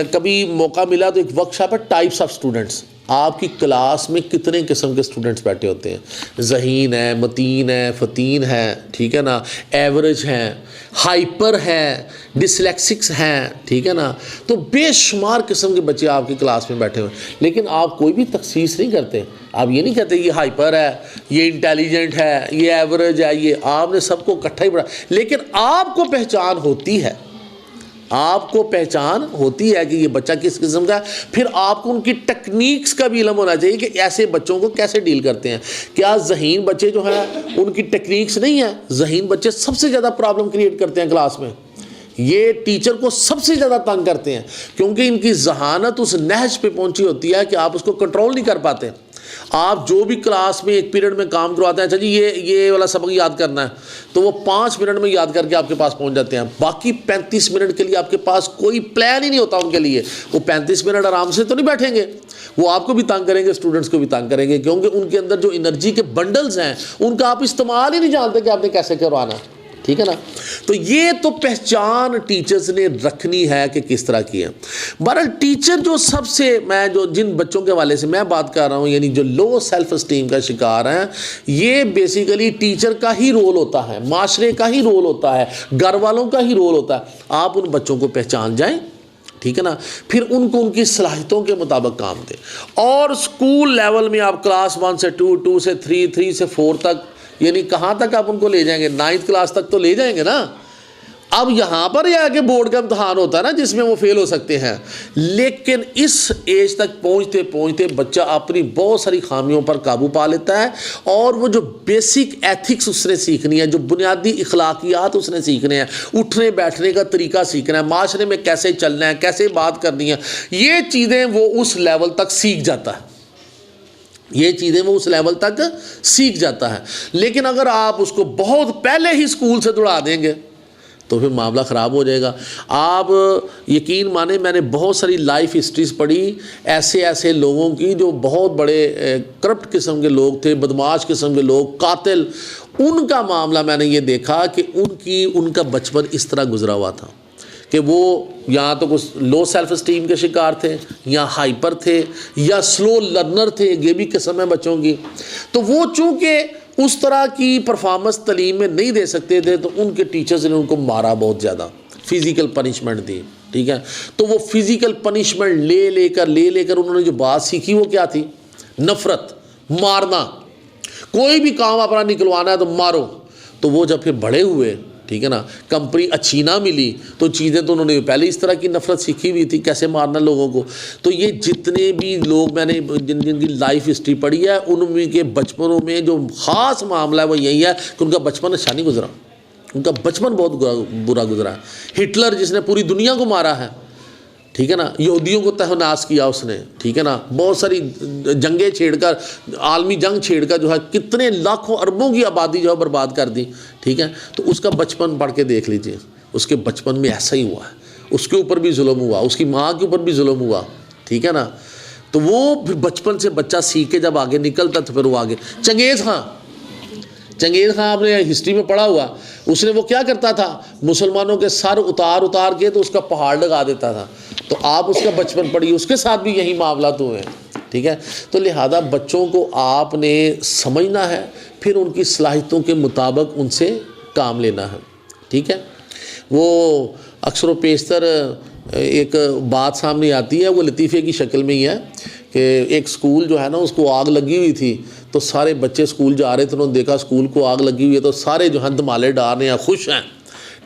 कभी मौका मिला तो एक वर्कशॉप है टाइप्स ऑफ स्टूडेंट्स। आपकी क्लास में कितने किस्म के स्टूडेंट्स बैठे होते हैं, ज़हीन है, मतीन है, फ़तीन है, ठीक है ना, एवरेज हैं, हाइपर हैं, डिसलेक्सिक्स हैं, ठीक है ना। तो बेशुमार किस्म के बच्चे आपकी क्लास में बैठे हुए हैं, लेकिन आप कोई भी तखसीस नहीं करते। आप ये नहीं कहते ये हाइपर है, ये इंटेलिजेंट है, ये एवरेज है, ये आपने सबको इकट्ठा ही पढ़ा। लेकिन आपको पहचान होती है, आपको पहचान होती है कि ये बच्चा किस किस्म का है। फिर आपको उनकी टेक्निक्स का भी इल्म होना चाहिए कि ऐसे बच्चों को कैसे डील करते हैं। क्या ज़हीन बच्चे जो हैं उनकी टेक्निक्स नहीं है? ज़हीन बच्चे सबसे ज़्यादा प्रॉब्लम क्रिएट करते हैं क्लास में, ये टीचर को सबसे ज़्यादा तंग करते हैं क्योंकि इनकी जहानत उस नहज पे पहुंची होती है कि आप उसको कंट्रोल नहीं कर पाते। आप जो भी क्लास में एक पीरियड में काम करवाते हैं, अच्छा जी ये वाला सबक याद करना है, तो वो 5 मिनट में याद करके आपके पास पहुंच जाते हैं। बाकी 35 मिनट के लिए आपके पास कोई प्लान ही नहीं होता उनके लिए। वो 35 मिनट आराम से तो नहीं बैठेंगे, वो आपको भी तंग करेंगे, स्टूडेंट्स को भी तंग करेंगे, क्योंकि उनके अंदर जो एनर्जी के बंडल्स हैं उनका आप इस्तेमाल ही नहीं जानते कि आपने कैसे करवाना, ठीक है ना। तो ये तो पहचान टीचर्स ने रखनी है कि किस तरह की है। बहरहाल टीचर जो सबसे जिन बच्चों के हवाले से मैं बात कर रहा हूँ, यानी जो लो सेल्फ एस्टीम का शिकार हैं, ये बेसिकली टीचर का ही रोल होता है, माशरे का ही रोल होता है, घर वालों का ही रोल होता है। आप उन बच्चों को पहचान जाएं, ठीक है ना, फिर उनको उनकी सलाहियतों के मुताबिक काम दें। और स्कूल लेवल में आप क्लास 1 से 2, 2 से 3, 3 से 4 तक, यानी कहाँ तक आप उनको ले जाएंगे? 9th क्लास तक तो ले जाएंगे ना। अब यहाँ पर यह आगे बोर्ड का इम्तहान होता है ना जिसमें वो फेल हो सकते हैं, लेकिन इस एज तक पहुँचते पहुँचते बच्चा अपनी बहुत सारी खामियों पर काबू पा लेता है और वो जो बेसिक एथिक्स उसने सीखनी है, जो बुनियादी इखलाकियात उसने सीखने हैं, उठने बैठने का तरीका सीखना है, माशरे में कैसे चलना है, कैसे बात करनी है, ये चीज़ें वो उस लेवल तक सीख जाता है, ये चीज़ें वो उस लेवल तक सीख जाता है। लेकिन अगर आप उसको बहुत पहले ही स्कूल से दौड़ा देंगे तो फिर मामला ख़राब हो जाएगा। आप यकीन माने, मैंने बहुत सारी लाइफ हिस्ट्रीज पढ़ी ऐसे लोगों की जो बहुत बड़े करप्ट किस्म के लोग थे, बदमाश किस्म के लोग, कातिल। उनका मामला मैंने ये देखा कि उनका बचपन इस तरह गुजरा हुआ था कि वो या तो कुछ लो सेल्फ एस्टीम के शिकार थे, या हाइपर थे, या स्लो लर्नर थे, ये भी किस्म है बच्चों की। तो वो चूँकि उस तरह की परफॉर्मेंस तालीम में नहीं दे सकते थे तो उनके टीचर्स ने उनको मारा बहुत ज़्यादा, फिज़िकल पनिशमेंट दी, ठीक है। तो वो फिज़िकल पनिशमेंट ले लेकर उन्होंने जो बात सीखी वो क्या थी? नफ़रत, मारना। कोई भी काम अपना निकलवाना है तो मारो। तो वो जब फिर बड़े हुए, ठीक है ना, कंपनी अच्छी ना मिली तो चीज़ें तो उन्होंने पहले इस तरह की नफ़रत सीखी हुई थी, कैसे मारना लोगों को। तो ये जितने भी लोग मैंने जिनकी लाइफ हिस्ट्री पढ़ी है, उनमें के बचपनों में जो ख़ास मामला है वो यही है कि उनका बचपन अच्छा नहीं गुजरा, उनका बचपन बहुत बुरा गुजरा है। हिटलर जिसने पूरी दुनिया को मारा है, ठीक है ना, यहूदियों को तहनास किया उसने, ठीक है ना, बहुत सारी जंगें छेड़कर, आलमी जंग छेड़कर जो है कितने लाखों अरबों की आबादी जो है बर्बाद कर दी, ठीक है। तो उसका बचपन पढ़ के देख लीजिए, उसके बचपन में ऐसा ही हुआ है, उसके ऊपर भी जुल्म हुआ, उसकी माँ के ऊपर भी जुल्म हुआ, ठीक है ना। तो वो फिर बचपन से बच्चा सीख के जब आगे निकलता तो फिर वो आगे। चंगेज़ खां आपने हिस्ट्री में पढ़ा हुआ, उसने वो क्या करता था, मुसलमानों के सर उतार के तो उसका पहाड़ लगा देता था। तो आप उसका बचपन पढ़िए, उसके साथ भी यही मामला तो हुए हैं, ठीक है। तो लिहाजा बच्चों को आपने समझना है, फिर उनकी सलाहियतों के मुताबिक उनसे काम लेना है, ठीक है। वो अक्सर व पेशतर एक बात सामने आती है, वो लतीफ़े की शक्ल में ही है कि एक स्कूल जो है ना उसको आग लगी हुई थी, तो सारे बच्चे स्कूल जा रहे थे, उन्होंने देखा स्कूल को आग लगी हुई है, तो सारे जो है धमाले डाल रहे हैं, खुश हैं,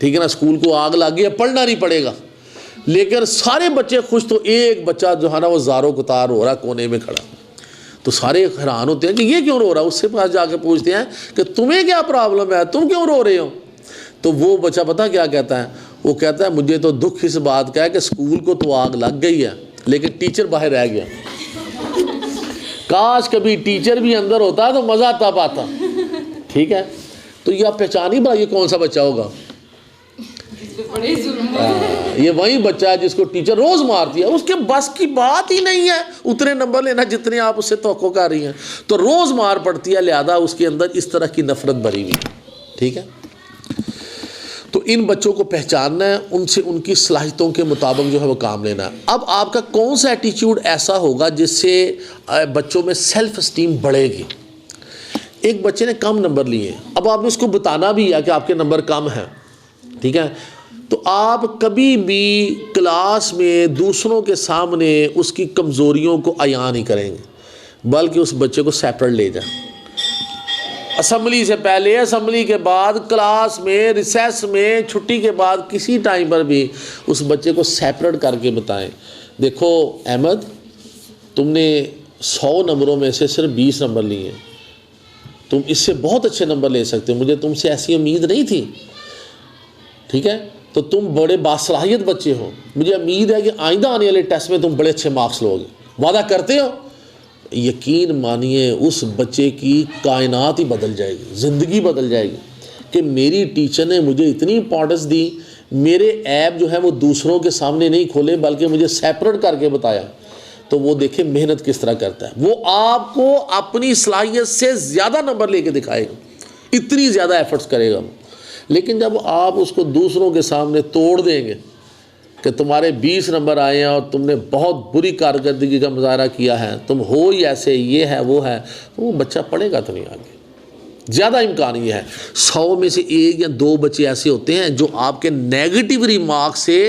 ठीक है ना, स्कूल को आग लगी है, पढ़ना नहीं पड़ेगा। लेकिन सारे बच्चे खुश, तो एक बच्चा जो है ना वो ज़ारो कुतार हो रहा कोने में खड़ा। तो सारे हैरान होते हैं कि ये क्यों रो रहा है। उससे पास जाके पूछते हैं कि तुम्हें क्या प्रॉब्लम है, तुम क्यों रो रहे हो। तो वो बच्चा पता क्या कहता है, वो कहता है मुझे तो दुख इस बात का है कि स्कूल को तो आग लग गई है लेकिन टीचर बाहर रह गया। काश कभी टीचर भी अंदर होता तो मज़ा तब आता, ठीक है। तो ये आप पहचान ही ये कौन सा बच्चा होगा, ये वही बच्चा है जिसको टीचर रोज़ मारती है, उसके बस की बात ही नहीं है उतने नंबर लेना जितने आप उससे तवक्को कर रही हैं, तो रोज़ मार पड़ती है, लिहाजा उसके अंदर इस तरह की नफ़रत भरी हुई है, ठीक है। तो इन बच्चों को पहचानना है, उनसे उनकी सलाहियतों के मुताबिक जो है वो काम लेना है। अब आपका कौन सा एटीट्यूड ऐसा होगा जिससे बच्चों में सेल्फ स्टीम बढ़ेगी। एक बच्चे ने कम नंबर लिए, अब आपने उसको बताना भी है कि आपके नंबर कम हैं, ठीक है। तो आप कभी भी क्लास में दूसरों के सामने उसकी कमज़ोरियों को अयान नहीं करेंगे, बल्कि उस बच्चे को सेपरेट ले जाएं। असम्बली से पहले, असम्बली के बाद, क्लास में, रिसेस में, छुट्टी के बाद, किसी टाइम पर भी उस बच्चे को सेपरेट करके बताएं। देखो अहमद, तुमने 100 नंबरों में से सिर्फ 20 नंबर लिए, तुम इससे बहुत अच्छे नंबर ले सकते हो, मुझे तुमसे ऐसी उम्मीद नहीं थी, ठीक है। तो तुम बड़े बासलाहियत बच्चे हो, मुझे उम्मीद है कि आइंदा आने वाले टेस्ट में तुम बड़े अच्छे मार्क्स लोगे, वादा करते हो। यकीन मानिए उस बच्चे की कायनात ही बदल जाएगी, ज़िंदगी बदल जाएगी कि मेरी टीचर ने मुझे इतनी इंपॉर्टेंस दी, मेरे ऐप जो है वो दूसरों के सामने नहीं खोले बल्कि मुझे सेपरेट करके बताया। तो वो देखे मेहनत किस तरह करता है, वो आपको अपनी सलाहियत से ज़्यादा नंबर लेके दिखाएगा, इतनी ज़्यादा एफर्ट्स करेगा। लेकिन जब आप उसको दूसरों के सामने तोड़ देंगे कि तुम्हारे 20 नंबर आए हैं और तुमने बहुत बुरी कारकर्दगी का मुजाहरा किया है, तुम हो ही ऐसे, ये है वो है, तो वो बच्चा पढ़ेगा तो नहीं आगे। ज़्यादा इम्कान ये है 100 में से 1 या 2 बच्चे ऐसे होते हैं जो आपके नेगेटिव रिमार्क से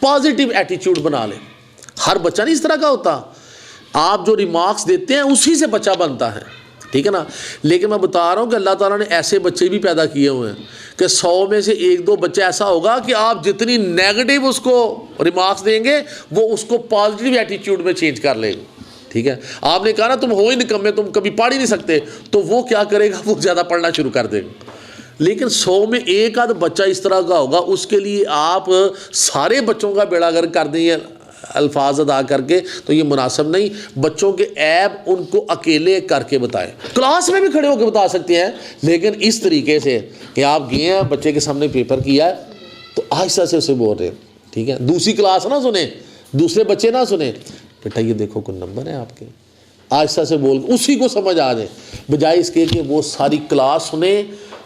पॉजिटिव एटीट्यूड बना लें। हर बच्चा नहीं इस तरह का होता, आप जो रिमार्क्स देते हैं उसी से बच्चा बनता है, ठीक है ना। लेकिन मैं बता रहा हूँ कि अल्लाह ताला ने ऐसे बच्चे भी पैदा किए हुए हैं कि 100 में से 1-2 बच्चा ऐसा होगा कि आप जितनी नेगेटिव उसको रिमार्क्स देंगे वो उसको पॉजिटिव एटीट्यूड में चेंज कर लेगा, ठीक है। आपने कहा ना तुम हो ही निकम्मे, तुम कभी पढ़ ही नहीं सकते, तो वो क्या करेगा, वो ज़्यादा पढ़ना शुरू कर देगा। लेकिन 100 में 1 आध बच्चा इस तरह का होगा, उसके लिए आप सारे बच्चों का बेड़ागर्क कर देंगे अल्फाज अदा करके, तो ये मुनासिब नहीं। बच्चों के ऐब उनको अकेले करके बताएं, क्लास में भी खड़े होकर बता सकते हैं, लेकिन इस तरीके से कि आप गए हैं बच्चे के सामने पेपर किया है तो आहिस्ता से उसे बोल रहे हैं, ठीक है। दूसरी क्लास ना सुने, दूसरे बच्चे ना सुने, बेटा ये देखो कुछ नंबर है आपके, आहिस्ता से बोल उसी को समझ आ जाए, बजाय इसके कि वो सारी क्लास सुने,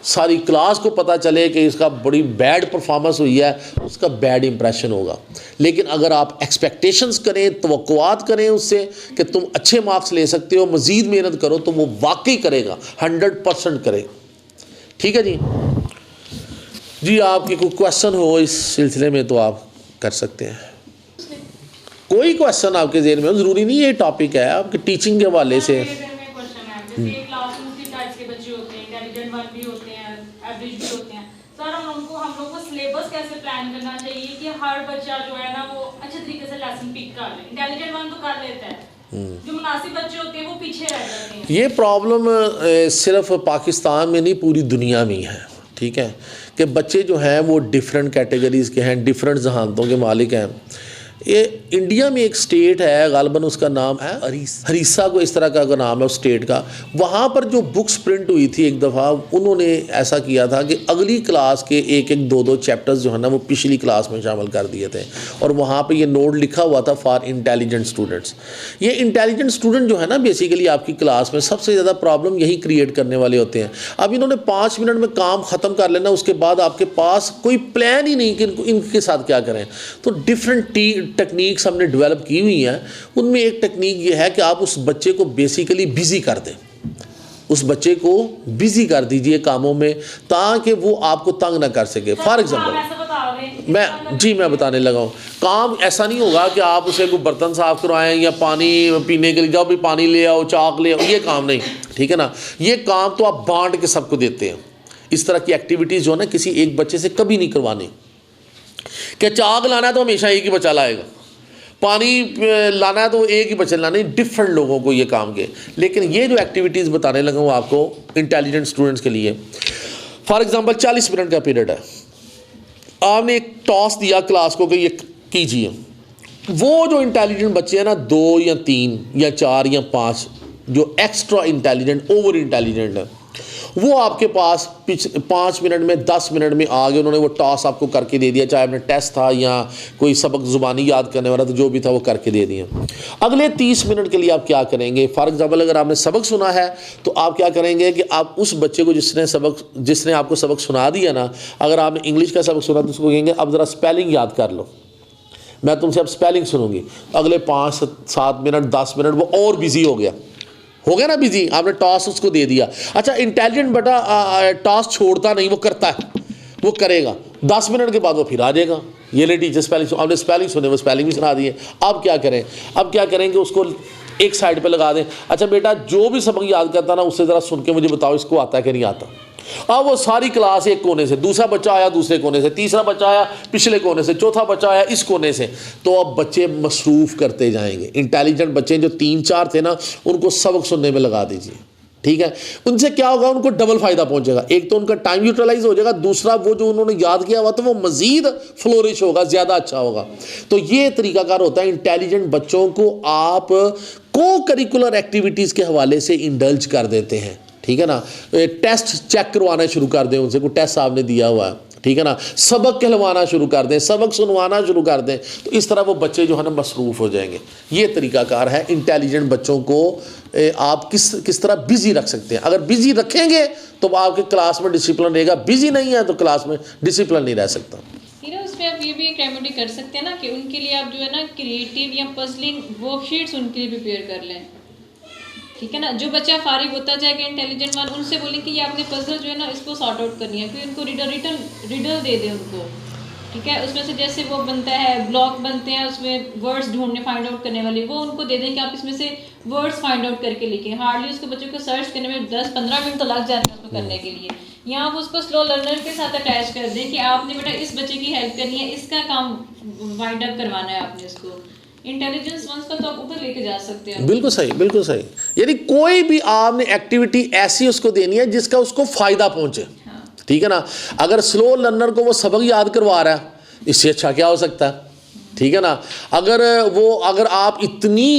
सारी क्लास को पता चले कि इसका बड़ी बैड परफॉर्मेंस हुई है, उसका बैड इंप्रेशन होगा। लेकिन अगर आप एक्सपेक्टेशंस करें, तवक्कुआत करें उससे कि तुम अच्छे मार्क्स ले सकते हो, मज़ीद मेहनत करो, तो वो वाकई करेगा, 100% करेगा, ठीक है जी। जी आपकी कोई क्वेश्चन हो इस सिलसिले में तो आप कर सकते हैं। कोई क्वेश्चन आपके ज़हन में हो, ज़रूरी नहीं ये टॉपिक है आपके टीचिंग के हवाले से। मेरे ज़हन में क्वेश्चन है, जैसे क्लास में उसी टाइप्स के बच्चे होते हैं, इंटेलिजेंट वन भी होते हैं, एवरेज भी होते हैं। सर हम लोग को सिलेबस कैसे प्लान करना चाहिए कि हर बच्चा जो है ना वो अच्छे तरीके से लेसन पिक कर ले। इंटेलिजेंट वन तो कर लेता है, जो मुनासिब बच्चे होते हैं वो पीछे रह जाते हैं। ये प्रॉब्लम सिर्फ पाकिस्तान में नहीं, पूरी दुनिया में ही है, ठीक है, कि बच्चे जो हैं वो डिफरेंट कैटेगरीज़ के हैं, डिफरेंट जहानतों के मालिक हैं। ये इंडिया में एक स्टेट है, गालिबन उसका नाम है हरीसा, को इस तरह का नाम है उस स्टेट का। वहाँ पर जो बुक्स प्रिंट हुई थी एक दफ़ा, उन्होंने ऐसा किया था कि अगली क्लास के एक एक दो दो चैप्टर्स जो है ना वो पिछली क्लास में शामिल कर दिए थे, और वहाँ पे ये नोट लिखा हुआ था फॉर इंटेलिजेंट स्टूडेंट्स। ये इंटेलिजेंट स्टूडेंट जो है ना बेसिकली आपकी क्लास में सबसे ज़्यादा प्रॉब्लम यही क्रिएट करने वाले होते हैं। अब इन्होंने 5 मिनट में काम ख़त्म कर लेना, उसके बाद आपके पास कोई प्लान ही नहीं कि इनके साथ क्या करें। तो डिफरेंट टेक्निक्स हमने डेवलप की हुई हैं। उनमें एक टेक्निक ये है कि आप उस बच्चे को बेसिकली बिज़ी कर दें, उस बच्चे को बिज़ी कर दीजिए कामों में, ताकि वो आपको तंग ना कर सके। फॉर एग्जांपल मैं बताने लगा हूँ, काम ऐसा नहीं होगा कि आप उसे कोई बर्तन साफ़ करवाएं या पानी पीने के लिए जाओ भी पानी ले आओ, चाक ले आओ, ये काम नहीं, ठीक है ना। ये काम तो आप बांट के सबको देते हैं। इस तरह की एक्टिविटीज़ जो है ना किसी एक बच्चे से कभी नहीं करवानी। क्या चाक लाना है तो हमेशा एक ही बच्चा लाएगा, पानी लाना है तो एक ही बच्चा लाना, डिफरेंट लोगों को ये काम के। लेकिन ये जो एक्टिविटीज़ बताने लगा हूँ आपको इंटेलिजेंट स्टूडेंट्स के लिए, फॉर एग्जांपल 40 मिनट का पीरियड है, आपने एक टॉस दिया क्लास को कि ये कीजिए। वो जो इंटेलिजेंट बच्चे हैं ना 2 या 3 या 4 या 5 जो एक्स्ट्रा इंटेलिजेंट, ओवर इंटेलिजेंट है, वो आपके पास 5 मिनट में 10 मिनट में आ गए, उन्होंने वो टॉस आपको करके दे दिया, चाहे आपने टेस्ट था या कोई सबक ज़ुबानी याद करने वाला, तो जो भी था वो करके दे दिया। अगले 30 मिनट के लिए आप क्या करेंगे? फॉर एग्जांपल अगर आपने सबक सुना है तो आप क्या करेंगे कि आप उस बच्चे को जिसने आपको सबक सुना दिया ना, अगर आपने इंग्लिश का सबक सुना तो उसको कहेंगे अब ज़रा स्पेलिंग याद कर लो, मैं तुमसे अब स्पेलिंग सुनूंगी। अगले 5-7 मिनट 10 मिनट वो और बिज़ी हो गया ना बिजी, आपने टॉस उसको दे दिया। अच्छा इंटेलिजेंट बेटा टॉस छोड़ता नहीं, वो करता है, वो करेगा। 10 मिनट के बाद वो फिर आ जाएगा, ये ले टीचर स्पेलिंग, आपने स्पेलिंग सुने, वो स्पेलिंग भी सुना दिए। अब क्या करें? अब क्या करेंगे? उसको एक साइड पे लगा दें। अच्छा बेटा जो भी सबक याद करता ना उससे ज़रा सुन के मुझे बताओ इसको आता है कि नहीं आता। अब वो सारी क्लास एक कोने से, दूसरा बच्चा आया दूसरे कोने से, तीसरा बच्चा आया पिछले कोने से, चौथा बच्चा आया इस कोने से। तो अब बच्चे मसरूफ़ करते जाएंगे। इंटेलिजेंट बच्चे जो 3-4 थे ना, उनको सबक सुनने में लगा दीजिए, ठीक है। उनसे क्या होगा? उनको डबल फ़ायदा पहुंचेगा। एक तो उनका टाइम यूटिलाइज हो जाएगा, दूसरा वो जो उन्होंने याद किया हुआ तो वो मज़ीद फ्लोरिश होगा, ज़्यादा अच्छा होगा। तो ये तरीकाकार होता है। इंटेलिजेंट बच्चों को आप को करिकुलर एक्टिविटीज़ के हवाले से इंडल्ज कर देते हैं, ठीक है ना। टेस्ट चेक करवाना शुरू कर दें उनसे, कोई टेस्ट आपने दिया हुआ है, ठीक है ना। सबक कहलवाना शुरू कर दें, सबक सुनवाना शुरू कर दें, तो इस तरह वो बच्चे जो है ना मसरूफ़ हो जाएंगे। ये तरीकाकार है। इंटेलिजेंट बच्चों को आप किस तरह बिज़ी रख सकते हैं। अगर बिज़ी रखेंगे तो आपके क्लास में डिसिप्लिन रहेगा, बिज़ी नहीं है तो क्लास में डिसिप्लिन नहीं रह सकता। उसमें आप ये भी एक रेमेडी कर सकते हैं ना कि उनके लिए आप जो है ना क्रिएटिव या पजलिंग वर्कशीट्स उनके लिए प्रिपेयर कर लें, ठीक है ना। जो बच्चा फारिग होता जाएगा इंटेलिजेंट वन, उनसे बोलें कि ये आपने पजल जो है ना इसको सॉर्ट आउट करनी है, फिर उनको रिडल दे दें उनको, ठीक है। उसमें से जैसे वो बनता है ब्लॉक बनते हैं, उसमें वर्ड्स ढूंढने फाइंड आउट करने वाले, वो उनको दे दें कि आप इसमें से वर्ड्स फाइंड आउट करके लिखें। हार्डली उसको बच्चों को सर्च करने में 10-15 मिनट तो लग जाते हैं उसको करने के लिए। या आप उसको स्लो लर्नर के साथ अटैच कर दें कि आपने बेटा इस बच्चे की हेल्प करनी है, इसका काम वाइंड अप करवाना है आपने इसको। इंटेलिजेंस वंस का तो आप ऊपर लेके जा सकते हैं। बिल्कुल सही, बिल्कुल सही। यानी कोई भी आपने एक्टिविटी ऐसी उसको देनी है जिसका उसको फ़ायदा पहुंचे, ठीक है ना। अगर स्लो लर्नर को वो सबक याद करवा रहा है, इससे अच्छा क्या हो सकता है, ठीक है ना। अगर आप इतनी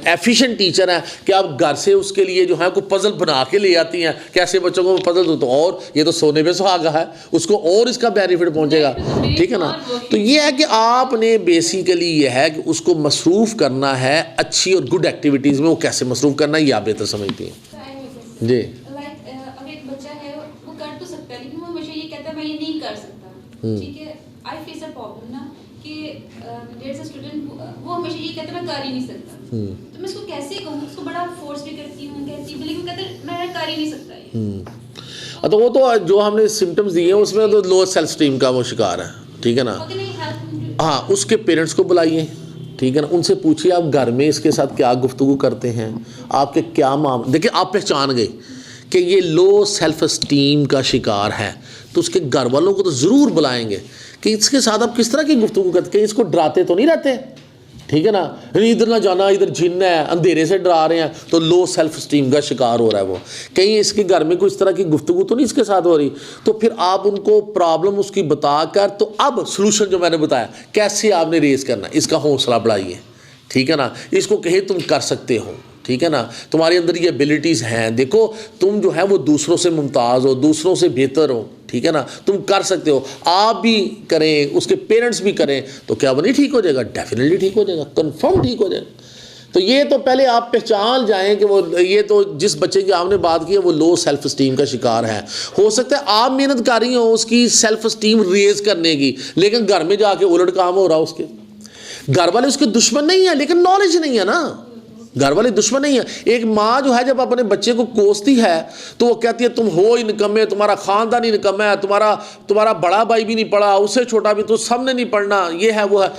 एफिशिएंट टीचर हैं कि आप घर से उसके लिए जो है कोई पजल बना के ले आती हैं, कैसे बच्चों को पजल दो, तो और ये तो सोने पे सुहागा है, उसको और इसका बेनिफिट पहुंचेगा, ठीक है ना। तो ये है कि आपने बेसिकली ये है कि उसको मसरूफ़ करना है अच्छी और गुड एक्टिविटीज़ में। वो कैसे मसरूफ़ करना है ये आप बेहतर समझती हैं जी। अगर एक बच्चा है वो कर तो सकता है, लेकिन वो हमेशा ये कहता है मैं ये नहीं कर सकता, ठीक है। आई फेस अ प्रॉब्लम ना कि देयर इज अ स्टूडेंट वो हमेशा ये कहता है मैं कर ही नहीं सकता, तो मैं उसको कैसे कहूँ? उसको बड़ा फोर्स भी करती हूँ, कहती हूँ, लेकिन कहता है मैं कर ही नहीं सकता ये। तो वो तो जो हमने सिम्टम्स दिए हैं उसमें तो लो सेल्फ स्टीम का वो शिकार है, ठीक है ना। हाँ, उसके पेरेंट्स को बुलाइए, ठीक है ना, उनसे पूछिए आप घर में इसके साथ क्या गुफ्तगू करते हैं, आपके क्या मामले। देखिए आप पहचान गए कि ये लो सेल्फ एस्टीम का शिकार है, तो उसके घर वालों को तो ज़रूर बुलाएंगे कि इसके साथ आप किस तरह की गुफ्तगू करते हैं, इसको डराते तो नहीं रहते, ठीक है ना, इधर ना जाना, इधर जिन्न है, अंधेरे से डरा रहे हैं, तो लो सेल्फ स्टीम का शिकार हो रहा है वो। कहीं इसके घर में कोई इस तरह की गुफ्तगू तो नहीं इसके साथ हो रही। तो फिर आप उनको प्रॉब्लम उसकी बताकर, तो अब सलूशन जो मैंने बताया कैसे आपने रेस करना, इसका हौसला बढ़ाइए, ठीक है ना, इसको कहे तुम कर सकते हो, ठीक है ना, तुम्हारे अंदर ये एबिलिटीज़ हैं, देखो तुम जो है वो दूसरों से मुमताज़ हो, दूसरों से बेहतर हो, ठीक है ना, तुम कर सकते हो। आप भी करें, उसके पेरेंट्स भी करें, तो क्या वो नहीं ठीक हो जाएगा? डेफिनेटली ठीक हो जाएगा, कंफर्म ठीक हो जाएगा। तो ये तो पहले आप पहचान जाएं कि वो, ये तो जिस बच्चे की आपने बात की है वो लो सेल्फ स्टीम का शिकार है। हो सकता है आप मेहनत कर रही हो उसकी सेल्फ स्टीम रेज करने की, लेकिन घर में जाके उलट काम हो रहा है उसके। घर वाले उसके दुश्मन नहीं है, लेकिन नॉलेज नहीं है ना, घर वाले दुश्मन नहीं है। एक माँ जो है जब अपने बच्चे को कोसती है तो वो कहती है तुम हो ही निकम्मे, तुम्हारा ख़ानदान ही निकम्मा है, तुम्हारा बड़ा भाई भी नहीं पढ़ा, उससे छोटा भी, तो सबने नहीं पढ़ना, ये है वो है।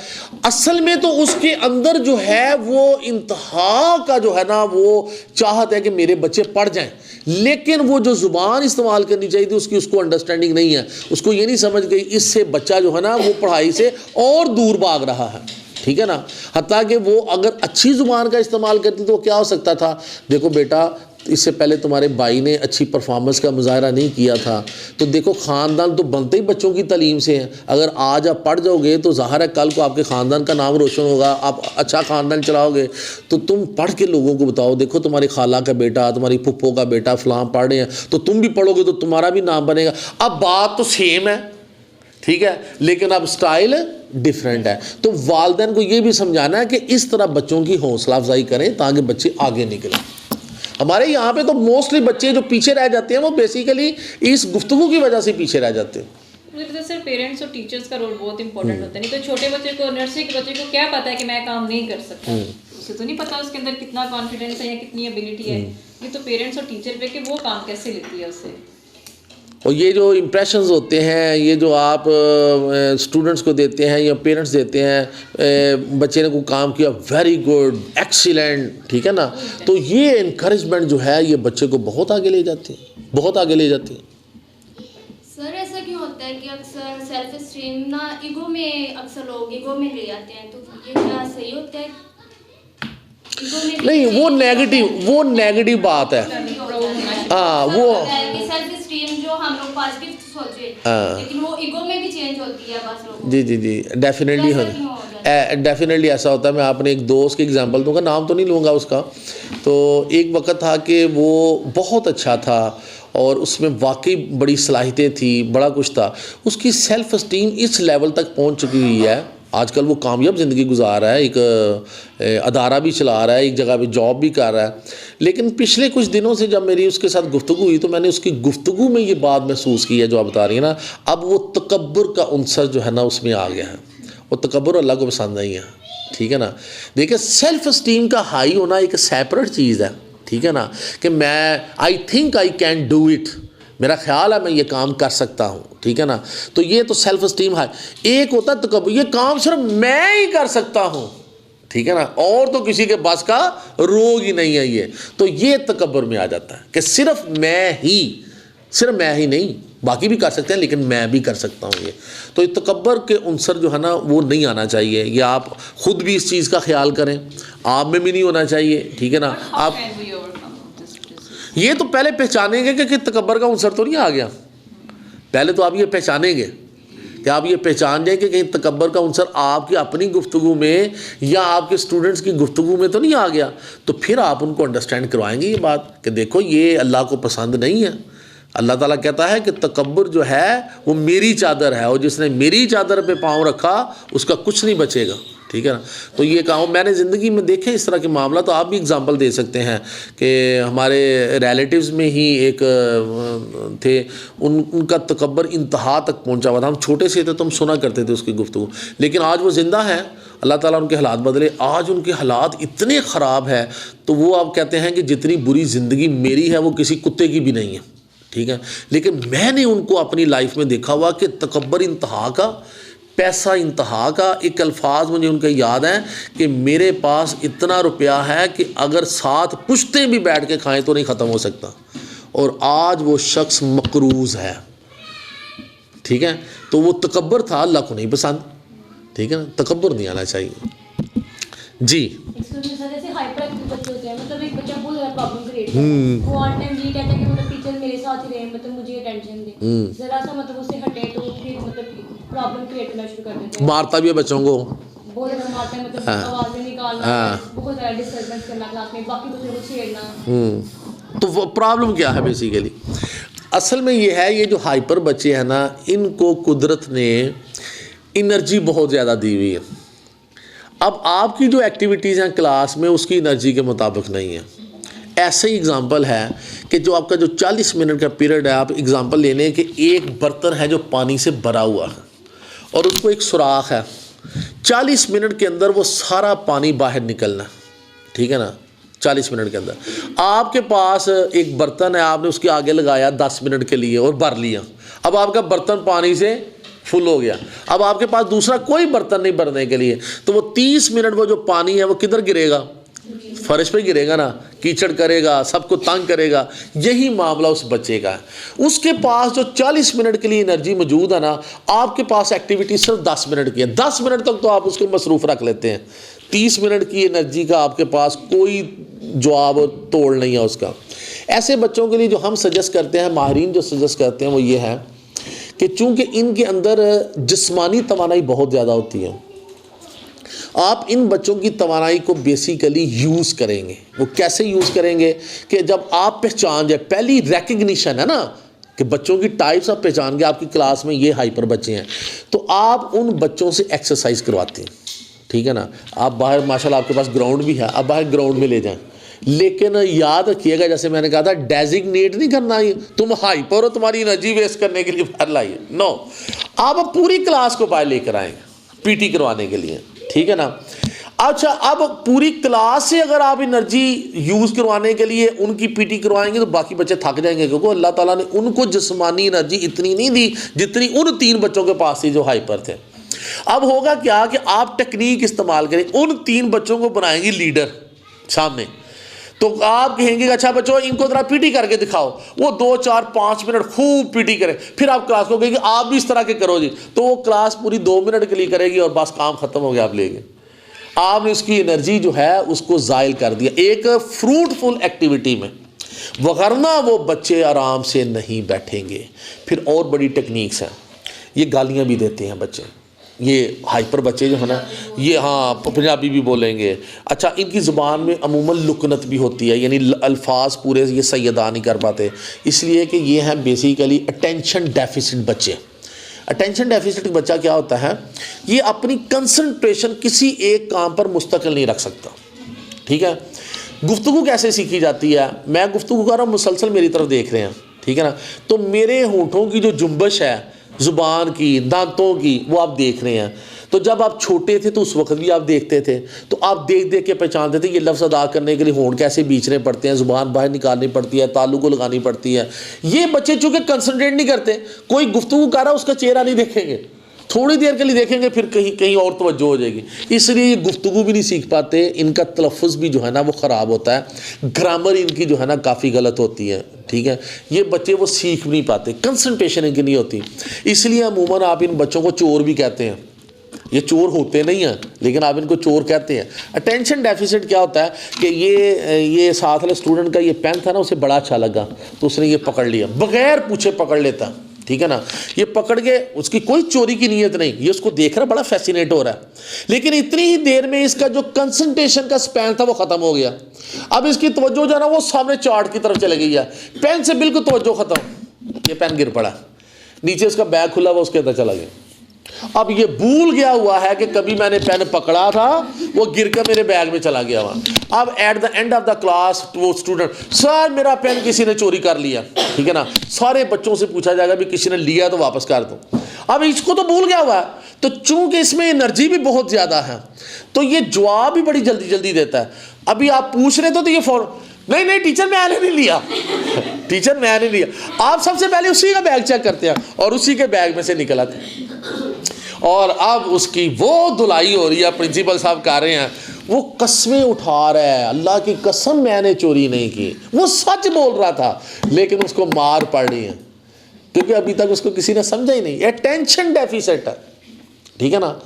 असल में तो उसके अंदर जो है वो इंतहा का जो है ना वो चाहत है कि मेरे बच्चे पढ़ जाएं, लेकिन वो जो ज़ुबान इस्तेमाल करनी चाहिए थी उसकी उसको अंडरस्टैंडिंग नहीं है। उसको ये नहीं समझ गई, इससे बच्चा जो है ना वो पढ़ाई से और दूर भाग रहा है, ठीक है ना। हत्ता कि वो अगर अच्छी ज़ुबान का इस्तेमाल करती तो क्या हो सकता था, देखो बेटा इससे पहले तुम्हारे भाई ने अच्छी परफॉर्मेंस का मुजाहरा नहीं किया था, तो देखो ख़ानदान तो बनते ही बच्चों की तालीम से हैं। अगर आज आप पढ़ जाओगे तो ज़ाहिर है कल को आपके ख़ानदान का नाम रोशन होगा, आप अच्छा ख़ानदान चलाओगे। तो तुम पढ़ के लोगों को बताओ, देखो तुम्हारी खाला का बेटा, तुम्हारी फुप्पो का बेटा फ़लाँ पढ़ रहे हैं, तो तुम भी पढ़ोगे तो तुम्हारा भी नाम बनेगा। अब बात तो सेम है, ठीक है, लेकिन अब स्टाइल डिफरेंट है। तो वालिदैन को ये भी समझाना है कि इस तरह बच्चों की हौसला अफजाई करें ताकि बच्चे आगे निकलें। हमारे यहाँ पे तो मोस्टली बच्चे जो पीछे रह जाते हैं वो बेसिकली इस गुफ्तगू की वजह से पीछे रह जाते हैं। मुझे लगता है सर पेरेंट्स और टीचर्स का रोल बहुत इंपॉर्टेंट होता है। नहीं तो छोटे बच्चे को, नर्सरी के बच्चे को क्या पता है कि मैं काम नहीं कर सकता, उसे तो नहीं पता उसके अंदर कितना कॉन्फिडेंस है या कितनी एबिलिटी है। ये तो पेरेंट्स और टीचर पे कि वो काम कैसे लेती है उससे। और ये जो इम्प्रेशंस होते हैं, ये जो आप स्टूडेंट्स को देते हैं या पेरेंट्स देते हैं, बच्चे ने कोई काम किया वेरी गुड एक्सीलेंट, ठीक है ना, तो ये इनकरेजमेंट जो है ये बच्चे को बहुत आगे ले जाती है, बहुत आगे ले जाती है। सर ऐसा क्यों होता है कि अक्सर सेल्फ स्टीम ना ईगो में, अक्सर लोग ईगो में ले जाते हैं, तो ये क्या सही होता है? नहीं, वो नेगेटिव बात है। हाँ, वो सेल्फ स्टीम जो हम लोग पॉजिटिव सोचे, लेकिन वो ईगो में भी चेंज होती है बस लोगों। जी डेफिनेटली ऐसा होता है। मैं अपने एक दोस्त की एग्जांपल दूंगा, नाम तो नहीं लूँगा उसका। तो एक वक्त था कि वो बहुत अच्छा था और उसमें वाकई बड़ी सलाहियतें थी, बड़ा कुछ था। उसकी सेल्फ स्टीम इस लेवल तक पहुंच चुकी हुई है, आजकल वो कामयाब ज़िंदगी गुजार रहा है, एक अदारा भी चला रहा है, एक जगह पे जॉब भी कर रहा है। लेकिन पिछले कुछ दिनों से जब मेरी उसके साथ गुफ्तगू हुई तो मैंने उसकी गुफ्तगू में ये बात महसूस की है जो आप बता रही है ना। अब वो तकब्बुर का उनसर जो है ना उसमें आ गया है। वो तकब्बुर अल्लाह को पसंद नहीं है, ठीक है ना। देखिए सेल्फ स्टीम का हाई होना एक सेपरेट चीज़ है, ठीक है ना, कि मैं आई think I can do it, मेरा ख्याल है मैं ये काम कर सकता हूँ, ठीक है ना। तो ये तो सेल्फ स्टीम है। एक होता है तकब्बुर, ये काम सिर्फ मैं ही कर सकता हूँ, ठीक है ना, और तो किसी के बस का रोग ही नहीं है ये। तो ये तकब्बुर में आ जाता है कि सिर्फ मैं ही नहीं, बाकी भी कर सकते हैं लेकिन मैं भी कर सकता हूँ ये। तो ये तकब्बुर के उनसर जो है ना वो नहीं आना चाहिए। ये आप खुद भी इस चीज़ का ख्याल करें, आप में भी नहीं होना चाहिए, ठीक है ना। आप ये तो पहले पहचानेंगे कि तकब्बुर का उनसर तो नहीं आ गया। पहले तो आप ये पहचानेंगे कि आप ये पहचान जाएं कि कहीं तकब्बुर का उनसर आपकी अपनी गुफ्तगू में या आपके स्टूडेंट्स की गुफ्तगू में तो नहीं आ गया। तो फिर आप उनको अंडरस्टैंड करवाएंगे ये बात कि देखो ये अल्लाह को पसंद नहीं है। अल्लाह ताला कहता है कि तकब्बुर जो है वो मेरी चादर है और जिसने मेरी चादर पे पाँव रखा उसका कुछ नहीं बचेगा, ठीक है ना। तो ये काम मैंने ज़िंदगी में देखे इस तरह के मामला। तो आप भी एग्जांपल दे सकते हैं कि हमारे रिलेटिव्स में ही एक थे, उनका तकब्बुर इंतहा तक पहुंचा हुआ था। हम छोटे से थे तो हम सुना करते थे उसकी गुफ्तगू, लेकिन आज वो ज़िंदा हैं, अल्लाह ताला उनके हालात बदले। आज उनके हालात इतने ख़राब है तो वो आप कहते हैं कि जितनी बुरी ज़िंदगी मेरी है वो किसी कुत्ते की भी नहीं है, ठीक है। लेकिन मैंने उनको अपनी लाइफ में देखा हुआ कि तकब्बुर इंतहा का पैसा इंतहा का। एक अल्फाज मुझे उनके याद हैं कि मेरे पास इतना रुपया है कि अगर 7 पुश्तें भी बैठ के खाएं तो नहीं ख़त्म हो सकता। और आज वो शख्स मकरूज़ है, ठीक है। तो वो तकब्बर था, अल्लाह को नहीं पसंद, ठीक है ना, तकब्बर नहीं आना चाहिए जी। जैसे हाइपर एक्टिव बच्चे होते हैं, मतलब एक बच्चा बहुत ज़्यादा प्रॉब्लम क्रिएट करता है, वो ऑन टाइम ये कहता है कि मतलब टीचर मेरे साथ ही रहे, मतलब मुझे अटेंशन दे, ज़रा सा मतलब उससे हटे तो फिर मतलब प्रॉब्लम क्रिएट करना शुरू कर देते हैं। मारता भी है बच्चों को, बहुत ज़्यादा मारते हैं, मतलब आवाज़ें निकालना, बहुत ज़्यादा डिस्टर्बेंस करना क्लास में, बाकी बच्चों को छेड़ना। तो वो प्रॉब्लम क्या है बेसिकली? असल में ये है, ये जो हाइपर बच्चे हैं ना, इनको कुदरत ने एनर्जी बहुत ज़्यादा दी हुई है। अब आपकी जो एक्टिविटीज़ हैं क्लास में उसकी एनर्जी के मुताबिक नहीं है। ऐसे ही एग्ज़ाम्पल है कि जो आपका जो 40 मिनट का पीरियड है, आप एग्ज़ाम्पल लेने कि एक बर्तन है जो पानी से भरा हुआ है और उसको एक सुराख है, 40 मिनट के अंदर वो सारा पानी बाहर निकलना है, ठीक है ना। 40 मिनट के अंदर आपके पास एक बर्तन है, आपने उसके आगे लगाया 10 मिनट के लिए और भर लिया। अब आपका बर्तन पानी से फुल हो गया, अब आपके पास दूसरा कोई बर्तन नहीं भरने के लिए, तो वो 30 मिनट वो जो पानी है वो किधर गिरेगा? फर्श पे गिरेगा ना, कीचड़ करेगा, सबको तंग करेगा। यही मामला उस बच्चे का है। उसके पास जो 40 मिनट के लिए एनर्जी मौजूद है ना, आपके पास एक्टिविटी सिर्फ 10 मिनट की है। 10 मिनट तक तो आप उसको मसरूफ़ रख लेते हैं, 30 मिनट की एनर्जी का आपके पास कोई जवाब तोड़ नहीं है उसका। ऐसे बच्चों के लिए जो हम सजेस्ट करते हैं, माहिरीन जो सजेस्ट करते हैं, वो ये है कि चूँकि इनके अंदर जिस्मानी तवानाई बहुत ज़्यादा होती है, आप इन बच्चों की तवानाई को बेसिकली यूज़ करेंगे। वो कैसे यूज़ करेंगे कि जब आप पहचान जाए, पहली रिकग्निशन है ना कि बच्चों की टाइप्स आप पहचान के आपकी क्लास में ये हाइपर बच्चे हैं, तो आप उन बच्चों से एक्सरसाइज करवाते हैं, ठीक है ना। आप बाहर माशाल्लाह आपके पास ग्राउंड भी है, आप बाहर ग्राउंड में ले जाएं, लेकिन याद रखिएगा जैसे मैंने कहा था, डेजिग्नेट नहीं करना ये तुम हाइपर हो तुम्हारी एनर्जी वेस्ट करने के लिए बाहर लाइए, नो। आप पूरी क्लास को बाहर लेकर आएंगे पीटी करवाने के लिए, ठीक है ना। अच्छा, अब पूरी क्लास से अगर आप एनर्जी यूज़ करवाने के लिए उनकी पीटी करवाएंगे तो बाकी बच्चे थक जाएंगे, क्योंकि अल्लाह ताला ने उनको जिस्मानी एनर्जी इतनी नहीं दी जितनी उन 3 बच्चों के पास थी जो हाइपर थे। अब होगा क्या कि आप टेक्निक इस्तेमाल करें, उन 3 बच्चों को बनाएंगे लीडर सामने, तो आप कहेंगे अच्छा बच्चों इनको जरा पीटी करके दिखाओ, वो 2 4 5 मिनट खूब पीटी करें, फिर आप क्लास को कहेंगे आप भी इस तरह के करो जी, तो वो क्लास पूरी 2 मिनट के लिए करेगी और बस काम ख़त्म हो गया, आप लेंगे। आपने उसकी एनर्जी जो है उसको ज़ायल कर दिया एक फ्रूटफुल एक्टिविटी में, वरना वो बच्चे आराम से नहीं बैठेंगे। फिर और बड़ी टेक्निक्स हैं, ये गालियाँ भी देते हैं बच्चे, ये हाइपर बच्चे जो है ना, ये हाँ पंजाबी भी बोलेंगे। अच्छा, इनकी ज़ुबान में अमूमन लुकनत भी होती है, यानी अल्फाज पूरे ये सही अदा नहीं कर पाते, इसलिए कि ये हैं बेसिकली अटेंशन डेफिसिट बच्चे। अटेंशन डेफिसिट बच्चा क्या होता है, ये अपनी कंसंट्रेशन किसी एक काम पर मुस्तकिल नहीं रख सकता, ठीक है। गुफ्तगू कैसे सीखी जाती है, मैं गुफ्तगू कर रहा हूँ, मुसलसल मेरी तरफ देख रहे हैं, ठीक है ना, तो मेरे होंठों की जो जुम्बश है, ज़ुबान की, दांतों की, वो आप देख रहे हैं। तो जब आप छोटे थे तो उस वक्त भी आप देखते थे, तो आप देख देख के पहचानते थे ये लफ्ज़ अदा करने के लिए होंठ कैसे बीचने पड़ते हैं, ज़ुबान बाहर निकालनी पड़ती है, तालु को लगानी पड़ती है। ये बच्चे चूँकि कंसंट्रेट नहीं करते, कोई गुफ्तगू कर रहा है उसका चेहरा नहीं देखेंगे, थोड़ी देर के लिए देखेंगे, फिर कहीं और तवज्जो हो जाएगी, इसलिए ये गुफ्तगू भी नहीं सीख पाते। इनका तलफ़्फ़ुज़ भी जो है ना वो ख़राब होता है, ग्रामर इनकी जो है ना काफ़ी गलत होती है, ठीक है। ये बच्चे वो सीख नहीं पाते, कंसंट्रेशन इनकी नहीं होती, इसलिए अमूमन आप इन बच्चों को चोर भी कहते हैं। ये चोर होते नहीं हैं लेकिन आप इनको चोर कहते हैं। अटेंशन डेफिसिट क्या होता है कि ये साथ वाले स्टूडेंट का ये पेन था ना, उसे बड़ा अच्छा लगा तो उसने ये पकड़ लिया, बग़ैर पूछे पकड़ लेता, ठीक है ना। ये पकड़ के उसकी कोई चोरी की नीयत नहीं, ये उसको देख रहा बड़ा फैसिनेट हो रहा है, लेकिन इतनी ही देर में इसका जो कंसंट्रेशन का स्पैन था वो ख़त्म हो गया। अब इसकी तवज्जो जो है ना वो सामने चार्ट की तरफ चली गई है, पेन से बिल्कुल तवज्जो ख़त्म, ये पेन गिर पड़ा, नीचे उसका बैग खुला हुआ उसके अंदर चला गया। अब ये भूल गया हुआ है कि कभी मैंने पेन पकड़ा था, वो गिर कर मेरे बैग में चला गया हुआ। अब at the end of the class वो स्टूडेंट, सर मेरा पेन किसी ने चोरी कर लिया, ठीक है ना। सारे बच्चों से पूछा जाएगा भी किसी ने लिया तो वापस कर दो। अब इसको तो भूल गया हुआ है, तो चूंकि इसमें एनर्जी भी बहुत ज़्यादा है तो ये जवाब भी बड़ी जल्दी जल्दी देता है। अभी आप पूछ रहे तो ये नहीं टीचर मैंने नहीं लिया टीचर मैंने नहीं लिया। आप सबसे पहले उसी का बैग चेक करते हैं और उसी के बैग में से निकल आते हैं। और अब उसकी वो धुलाई हो रही है, प्रिंसिपल साहब कह रहे हैं वो कस्में उठा रहा है, अल्लाह की कसम मैंने चोरी नहीं की, वो सच बोल रहा था, लेकिन उसको मार पड़ रही है क्योंकि अभी तक उसको किसी ने समझा ही नहीं। अटेंशन डेफिसिट है, ठीक है ना,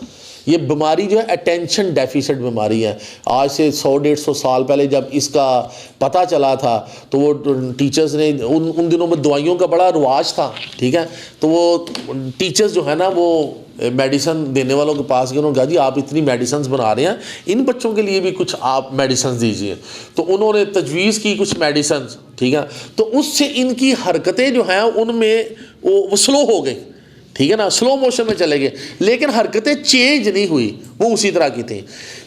ये बीमारी जो है अटेंशन डेफिसिट बीमारी है। आज से 100-150 साल पहले जब इसका पता चला था तो वो टीचर्स ने उन दिनों में दवाइयों का बड़ा रिवाज था, ठीक है, तो वो टीचर्स जो है ना वो मेडिसिन देने वालों के पास गए, उन्होंने कहा जी आप इतनी मेडिसिन बना रहे हैं, इन बच्चों के लिए भी कुछ आप मेडिसिन दीजिए। तो उन्होंने तजवीज़ की कुछ मेडिसिन, ठीक है, तो उससे इनकी हरकतें जो हैं उनमें वो स्लो हो गई, ठीक है ना, स्लो मोशन में चले गए, लेकिन हरकतें चेंज नहीं हुई, वो उसी तरह की थी।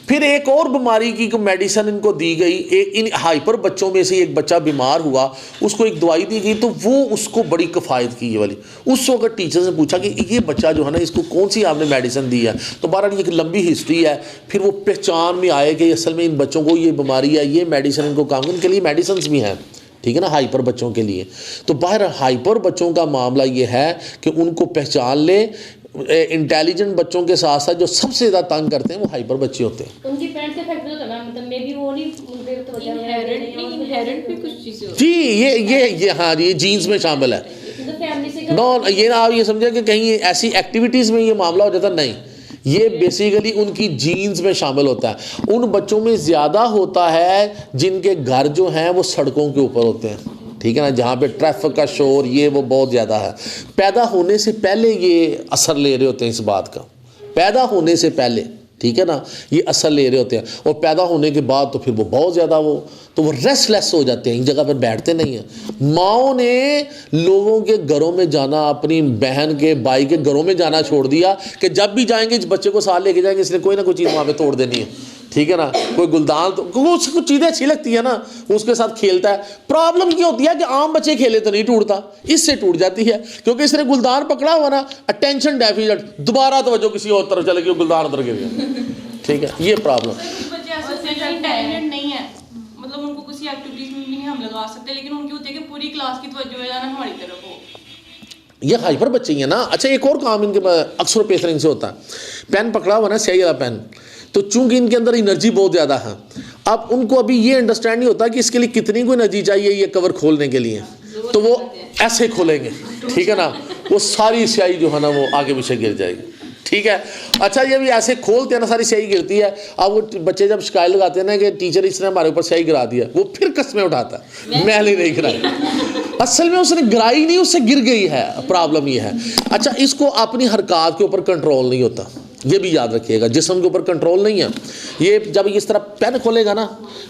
फिर एक और बीमारी की मेडिसिन इनको दी गई, एक इन हाइपर बच्चों में से एक बच्चा बीमार हुआ, उसको एक दवाई दी गई तो वो उसको बड़ी किफ़ायत की ये वाली। उस वक्त टीचर ने पूछा कि ये बच्चा जो है ना इसको कौन सी आपने मेडिसिन दी है, तो बहरहाल ये एक लंबी हिस्ट्री है। फिर वो पहचान में आए कि असल में इन बच्चों को ये बीमारी है, ये मेडिसिन इनको काम, इनके लिए मेडिसिन भी हैं, ठीक है ना, हाइपर बच्चों के लिए। तो बाहर हाइपर बच्चों का मामला ये है कि उनको पहचान ले, इंटेलिजेंट बच्चों के साथ साथ जो सबसे ज़्यादा तंग करते हैं वो हाइपर बच्चे होते हैं। उनकी पेरेंट्स से फैक्टर होता है ना, मतलब मे बी वो नहीं उन पे तो इनहेरेंट भी कुछ चीज़ें होती जी, ये हाँ ये जीन्स में शामिल है। हैं फैमिली से नो, ये ना आप ये समझे कि कहीं ऐसी एक्टिविटीज़ में ये मामला हो जाता, नहीं, ये बेसिकली उनकी जीन्स में शामिल होता है। उन बच्चों में ज़्यादा होता है जिनके घर जो हैं वो सड़कों के ऊपर होते हैं, ठीक है ना, जहाँ पे ट्रैफिक का शोर ये वो बहुत ज़्यादा है। पैदा होने से पहले ये असर ले रहे होते हैं इस बात का, पैदा होने से पहले, ठीक है ना, ये असर ले रहे होते हैं, और पैदा होने के बाद तो फिर वो बहुत ज़्यादा वो रेस्टलेस हो जाते हैं, इन जगह पर बैठते नहीं हैं। माओ ने लोगों के घरों में जाना, अपनी बहन के भाई के घरों में जाना छोड़ दिया कि जब भी जाएंगे इस बच्चे को साथ लेके जाएंगे, इसने कोई ना कोई चीज़ वहाँ पे तोड़ देनी है, ठीक है ना, कोई गुलदान, तो उसको कुछ चीज़ें अच्छी लगती है ना, उसके साथ खेलता है। प्रॉब्लम क्या होती है कि आम बच्चे खेले तो नहीं टूटता, इससे टूट जाती है क्योंकि इसने गुलदान पकड़ा हुआ ना, अटेंशन डेफिसिट, दोबारा तवज्जो किसी और तरफ चले गई, गुलदान उधर गिर गया, ठीक है, ये प्रॉब्लम। बच्चे ऐसे होते हैं जो इंटेलिजेंट नहीं है, मतलब उनको किसी एक्टिविटीज में भी नहीं हम लगा सकते, लेकिन उनकी होती है कि पूरी क्लास की तवज्जो है जाना हमारी तरफ हो, ये हाइपर बच्चे ही है ना। अच्छा, एक और काम इनके अक्सर पेशरिंग से होता है, पेन पकड़ा हुआ ना, स्याही वाला पेन, तो चूंकि इनके अंदर एनर्जी बहुत ज़्यादा है, अब उनको अभी ये अंडरस्टैंड नहीं होता कि इसके लिए कितनी को एनर्जी चाहिए ये कवर खोलने के लिए, तो वो ऐसे खोलेंगे, ठीक है ना, वो सारी स्याही जो है ना वो आगे पीछे गिर जाएगी, ठीक है। अच्छा, ये भी ऐसे खोलते हैं ना, सारी स्याही गिरती है। अब वो बच्चे जब शिकायत लगाते हैं ना कि टीचर इसने हमारे ऊपर स्याही गिरा दिया, वो फिर कस्में उठाता है, मैंने नहीं गिराई, असल में उसने गिराई नहीं, उससे गिर गई है, प्रॉब्लम ये है। अच्छा, इसको अपनी हरकत के ऊपर कंट्रोल नहीं होता, ये भी याद रखिएगा, जिस्म के ऊपर कंट्रोल नहीं है। ये जब इस तरह पेन खोलेगा ना,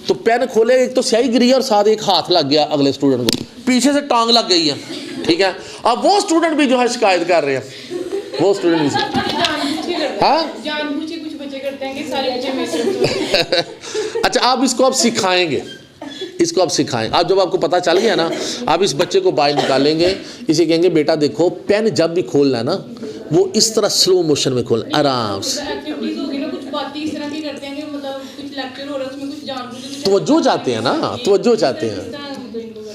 तो पेन खोले, एक तो स्याही गिरी है और साथ एक हाथ लग गया अगले स्टूडेंट को, पीछे से टांग लग गई है, ठीक है। अब वो स्टूडेंट भी जो है शिकायत कर रहे हैं, वो स्टूडेंट भी, हाँ जानबूझ के कुछ बच्चे करते हैं कि सारे बच्चे मेरे अच्छा, आप इसको आप सिखाएंगे, इसको आप सिखाएं। आप जब आपको पता चल गया ना, आप इस बच्चे को बाहर निकालेंगे, इसे कहेंगे बेटा देखो पेन जब भी खोलना है ना, वो इस तरह स्लो मोशन में खोलना, आराम से। एक्टिविटीज होगी ना, कुछ बातें इस तरह की करते हैं कि मतलब कुछ लेक्चर हो रहा है उसमें कुछ जानबूझ के तवज्जो चाहते हैं ना, तवज्जो चाहते हैं।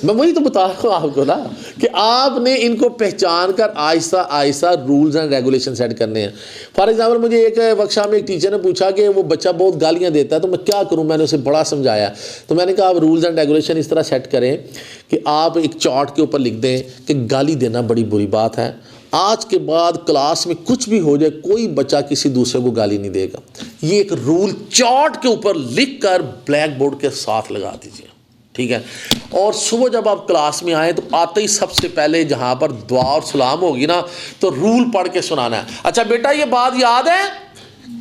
मैं वही तो बता रहा हूँ आपको ना कि आपने इनको पहचान कर Aahista Aahista rules and regulation set करने हैं। फॉर एग्जांपल, मुझे एक वर्कशॉप में एक टीचर ने पूछा कि वो बच्चा बहुत गालियाँ देता है तो मैं क्या करूँ, मैंने उसे बड़ा समझाया। तो मैंने कहा आप रूल्स एंड रेगुलेशन इस तरह सेट करें कि आप एक चार्ट के ऊपर लिख दें कि गाली देना बड़ी बुरी बात है, आज के बाद क्लास में कुछ भी हो जाए कोई बच्चा किसी दूसरे को गाली नहीं देगा। ये एक रूल चार्ट के ऊपर लिख कर ब्लैक बोर्ड के साथ लगा दीजिए, ठीक है। और सुबह जब आप क्लास में आए तो आते ही सबसे पहले जहाँ पर दुआ और सलाम होगी ना, तो रूल पढ़ के सुनाना है। अच्छा बेटा, ये बात याद है,